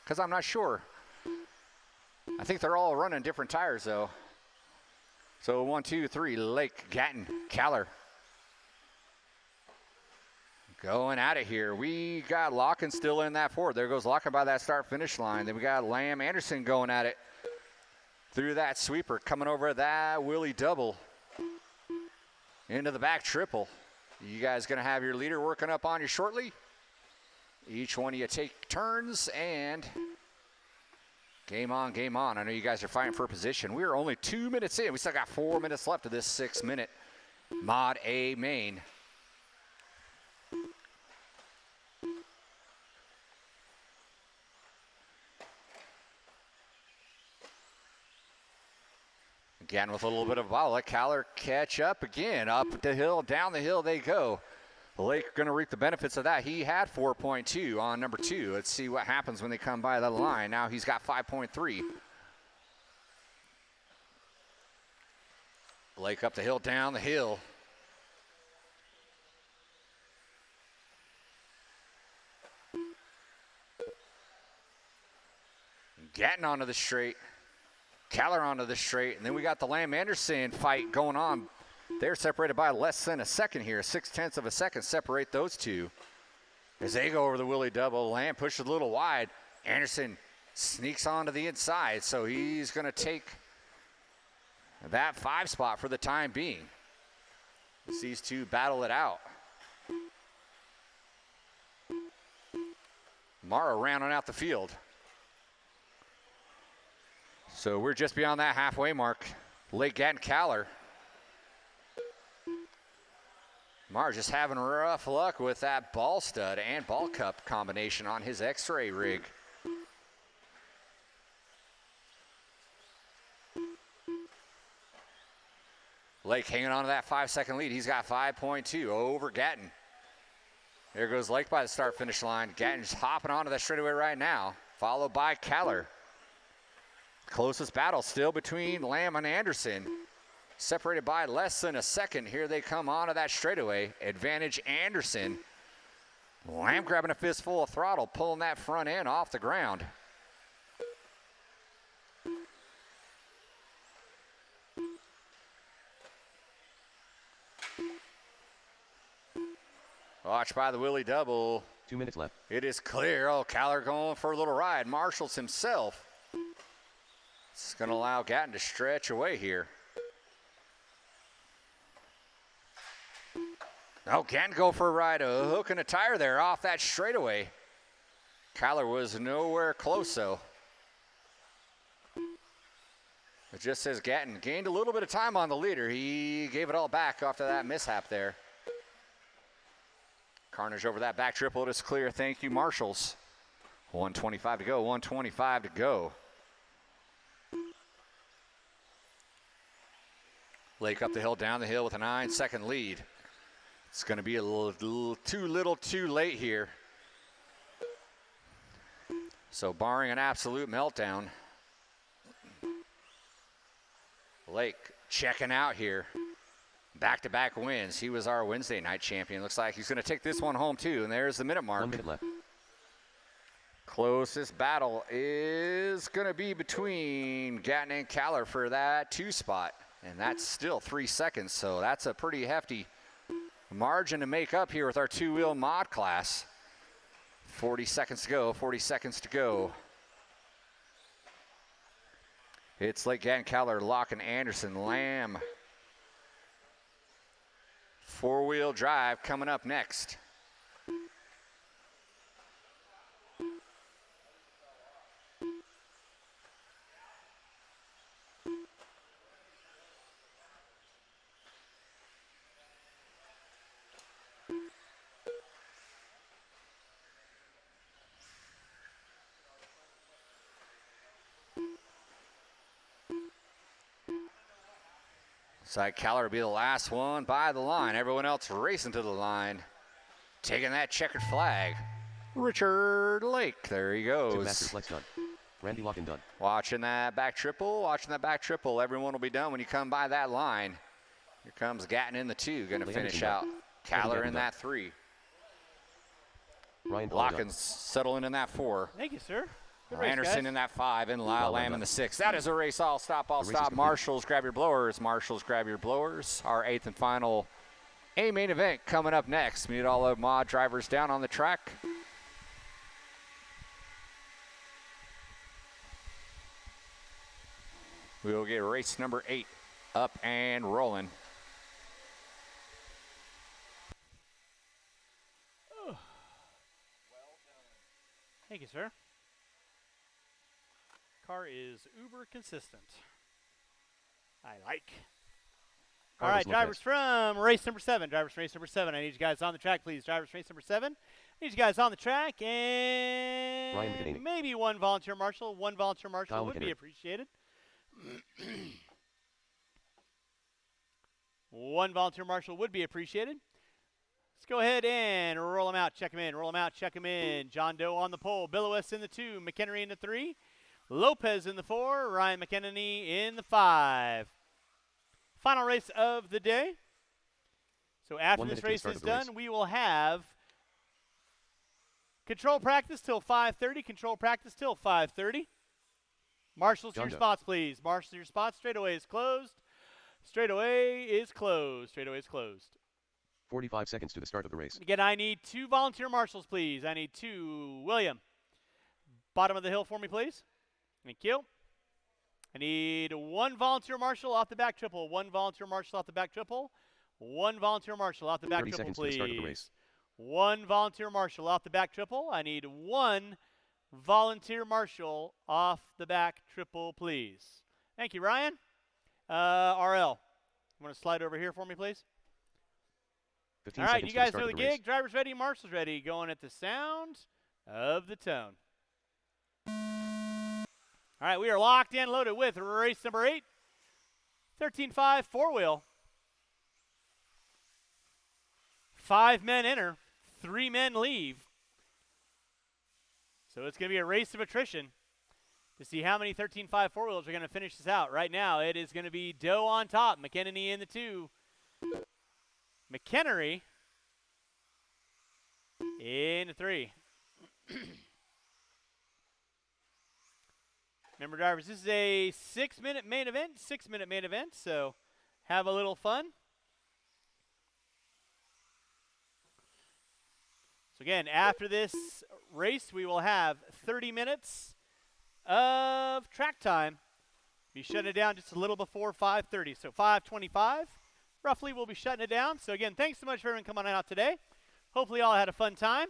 because I'm not sure. I think they're all running different tires though. So 1, 2, 3, Lake, Gatton, Caller. Going at it here. We got Locken still in that 4. There goes Locken by that start-finish line. Then we got Lamb Anderson going at it through that sweeper, coming over that Willie double into the back triple. You guys going to have your leader working up on you shortly. Each one of you take turns and game on, game on. I know you guys are fighting for position. We are only 2 minutes in. We still got 4 minutes left of this 6-minute Mod A main. Again with a little bit of a ball. Let Caller catch up again. Up the hill, down the hill they go. Lake going to reap the benefits of that. He had 4.2 on number 2. Let's see what happens when they come by the line. Now he's got 5.3. Lake up the hill, down the hill. Gatton onto the straight. Caller onto the straight. And then we got the Lamb Anderson fight going on. They're separated by less than a second here. 0.6 of a second separate those 2. As they go over the Willie double, Lamb pushes a little wide. Anderson sneaks onto the inside. So he's going to take that 5 spot for the time being. As these 2 battle it out. Mara rounding out the field. So we're just beyond that halfway mark. Lake Gatton Caller. Mara just having rough luck with that ball stud and ball cup combination on his X-ray rig. Lake hanging on to that 5-second lead. He's got 5.2 over Gatton. There goes Lake by the start-finish line. Gatton's hopping onto that straightaway right now, followed by Caller. Closest battle still between Lamb and Anderson. separated by less than a second. Here they come onto that straightaway. Advantage Anderson. Lamb grabbing a fistful of throttle, pulling that front end off the ground. Watch by the Willie double.
2 minutes left.
It is clear. Oh, Caller going for a little ride. Marshals himself. It's going to allow Gatton to stretch away here. Oh, Gatton go for a ride. A hook and a tire there off that straightaway. Caller was nowhere close, though. It just says Gatton gained a little bit of time on the leader. He gave it all back after that mishap there. Carnage over that back triple. It is clear. Thank you, Marshals. 125 to go. 125 to go. Lake up the hill, down the hill with a 9-second lead. It's going to be a little too late here. So barring an absolute meltdown, Lake checking out here. Back-to-back wins. He was our Wednesday night champion. Looks like he's going to take this one home too. And there's the minute mark.
1 minute left.
Closest battle is going to be between Gatton and Caller for that 2 spot. And that's still 3 seconds. So that's a pretty hefty margin to make up here with our 2-wheel mod class. 40 seconds to go. 40 seconds to go. It's Lake, Gatton, Caller, Locke, and Anderson. Lamb. 4-wheel drive coming up next. Side Caller will be the last one by the line. Everyone else racing to the line. Taking that checkered flag. Richard Lake. There he
2
goes.
Master Flex done. Randy Locken done.
Watching that back triple. Watching that back triple. Everyone will be done when you come by that line. Here comes Gatton in the 2. Going to finish out. Caller in that 3.
Ryan Paul
Locken
done.
settling in that 4.
Thank you, sir. Good race,
Anderson
guys.
in that 5, and Lyle
Well
Lamb in
done.
the 6. That is a race. All stop, all
The race is
stop.
complete.
Marshals, grab your blowers. Marshals, grab your blowers. Our 8th and final main event coming up next. We need all the mod drivers down on the track. We will get race number 8 up and rolling.
Thank you, sir. Car is uber consistent. I like. All
Carlos
right,
Lopez.
drivers from race number 7. Drivers from race number 7. I need you guys on the track, please. Drivers from race number 7. I need you guys on the track, and
Ryan McEnany.
maybe one volunteer marshal. One volunteer marshal
Kyle
would be
McHenry.
appreciated. One volunteer marshal would be appreciated. Let's go ahead and roll them out, check them in, roll them out, check them in. John Doe on the pole, Billowes in the 2, McHenry in the 3, Lopez in the 4, Ryan McEnany in the 5. Final race of the day. So after
1
this
minute to the
race
start
is
of the race.
done, we will have control practice till 5:30. Control practice till 5:30. Marshals,
John
your
Doe.
spots, please. Marshals, your spots. Straightaway is closed. Straightaway is closed. Straightaway is closed.
45 seconds to the start of the race.
Again, I need 2 volunteer marshals, please. I need 2. William, bottom of the hill for me, please. Thank you. I need 1 volunteer marshal off the back triple. 1 volunteer marshal off the back triple. 1 volunteer marshal off the back
30
triple,
seconds to the start of the
please.
race.
1 volunteer marshal off the back triple. I need 1 volunteer marshal off the back triple, please. Thank you, Ryan. RL, you want to slide over here for me, please?
15
All right,
seconds
you
to the
guys
start
know
of
the
the race.
gig. Drivers ready, marshals ready. Going at the sound of the tone. All right, we are locked and loaded with race number 8. 13.5 4-wheel. 5 men enter, 3 men leave. So it's going to be a race of attrition. to see how many 13.5 four-wheelers are going to finish this out. Right now, it is going to be Doe on top, McEnany in the 2. McHenry in the 3. Remember, drivers, this is a 6-minute main event, so have a little fun. So again, after this race, we will have 30 minutes of track time. Be shutting it down just a little before 5:30. So 5:25, roughly, we'll be shutting it down. So again, thanks so much for everyone coming out today. Hopefully you all had a fun time.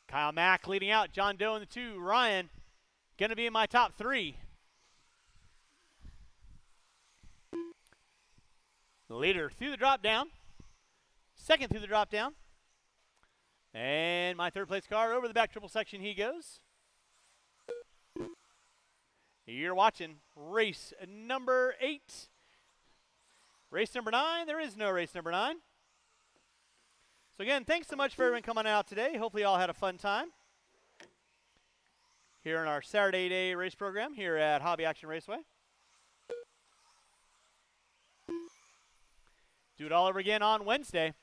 Kyle Mack leading out. John Doe in the 2. Ryan going to be in my top 3. The leader through the drop down. Second through the drop down. And my third place car over the back triple section he goes. You're watching race number 8. Race number 9. There is no race number 9. So again, thanks so much for everyone coming out today. Hopefully you all had a fun time here in our Saturday day race program here at Hobby Action Raceway. Do it all over again on Wednesday.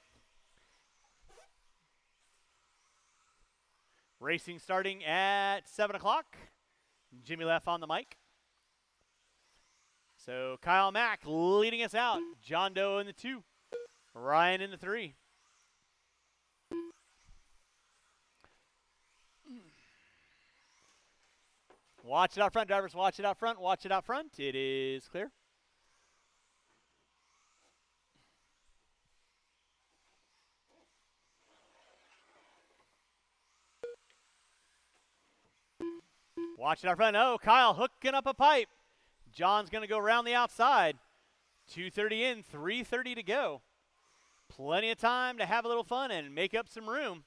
Racing starting at 7 o'clock. Jimmy Leff on the mic. So Kyle Mack leading us out. John Doe in the 2. Ryan in the 3. Watch it out front, drivers. Watch it out front. Watch it out front. It is clear. Watch it out front. Oh, Kyle hooking up a pipe. John's going to go around the outside. 2:30 in, 3:30 to go. Plenty of time to have a little fun and make up some room.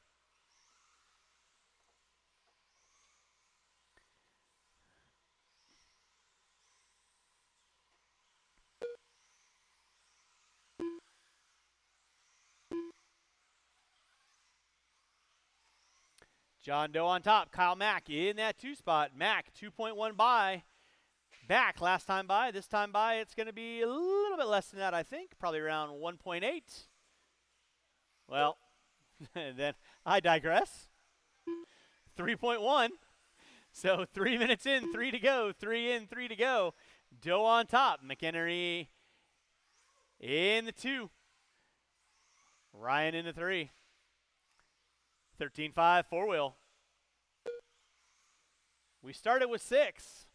John Doe on top. Kyle Mack in that 2 spot. Mack 2.1 by. Back last time by. This time by, it's going to be a little bit less than that, I think. Probably around 1.8. Well, then I digress. 3.1. So 3 minutes in, 3 to go. 3 in, 3 to go. Doe on top. McHenry in the 2. Ryan in the 3. 13.5 four-wheel. We started with 6.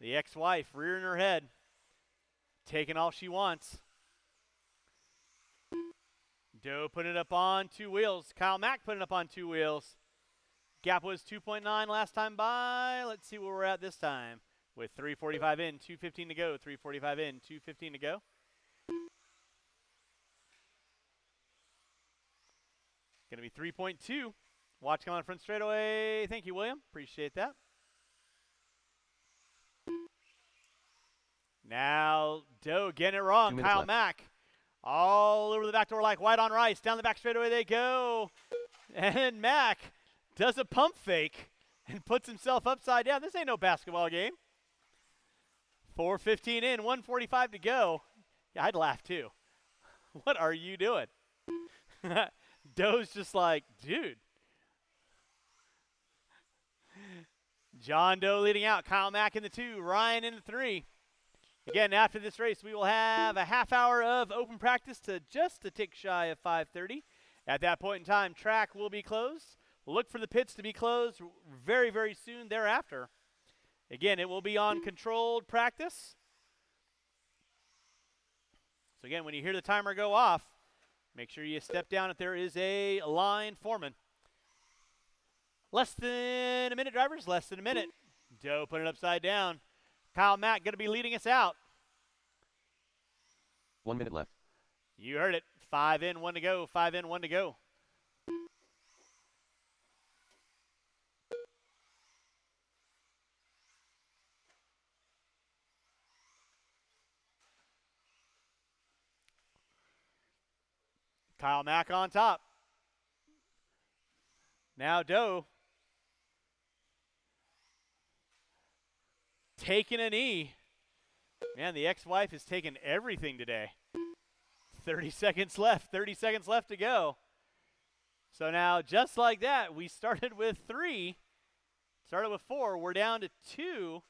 The ex-wife rearing her head, taking all she wants. Doe putting it up on 2 wheels. Kyle Mack putting it up on 2 wheels. Gap was 2.9 last time by. Let's see where we're at this time. With 3:45 in, 2:15 to go. 3:45 in, 2:15 to go. Going to be 3.2. Watch come on front straightaway. Thank you, William. Appreciate that. Now, Doe getting it wrong.
2 minutes
Kyle
left.
Mack all over the back door like white on rice. Down the back straightaway they go. And Mack does a pump fake and puts himself upside down. This ain't no basketball game. 4:15 in, 1:45 to go. Yeah, I'd laugh too. What are you doing? Doe's just like, dude. John Doe leading out. Kyle Mack in the 2. Ryan in the 3. Again, after this race, we will have a half hour of open practice to just a tick shy of 5:30. At that point in time, track will be closed. Look for the pits to be closed very, very soon thereafter. Again, it will be on controlled practice. So again, when you hear the timer go off, make sure you step down if there is a line foreman. Less than a minute, drivers. Less than a minute. Doe putting it upside down. Kyle Mack going to be leading us out.
1 minute left.
You heard it. 5 in, 1 to go. 5 in, 1 to go. Kyle Mack on top. Now Doe taking a knee. Man, the ex-wife has taken everything today. 30 seconds left. 30 seconds left to go. So now, just like that, we started with 3. Started with 4. We're down to 2.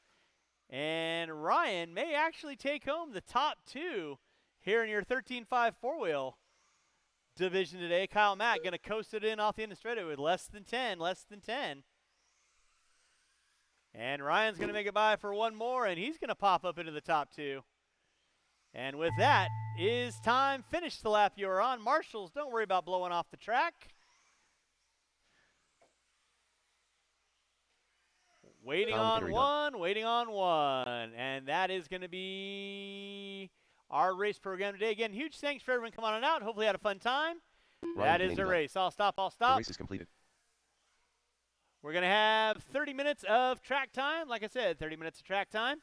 And Ryan may actually take home the top 2 here in your 13.5 four-wheel division today. Kyle Mack going to coast it in off the end of the straightaway with less than 10. And Ryan's going to make it by for one more, and he's going to pop up into the top 2. And with that is time. Finish the lap you're on. Marshals, don't worry about blowing off the track. Waiting on one. And that is going to be our race program today. Again, huge thanks for everyone coming on out. Hopefully you had a fun time. That is the race. I'll stop.
The race is completed.
We're going to have 30 minutes of track time. Like I said, 30 minutes of track time.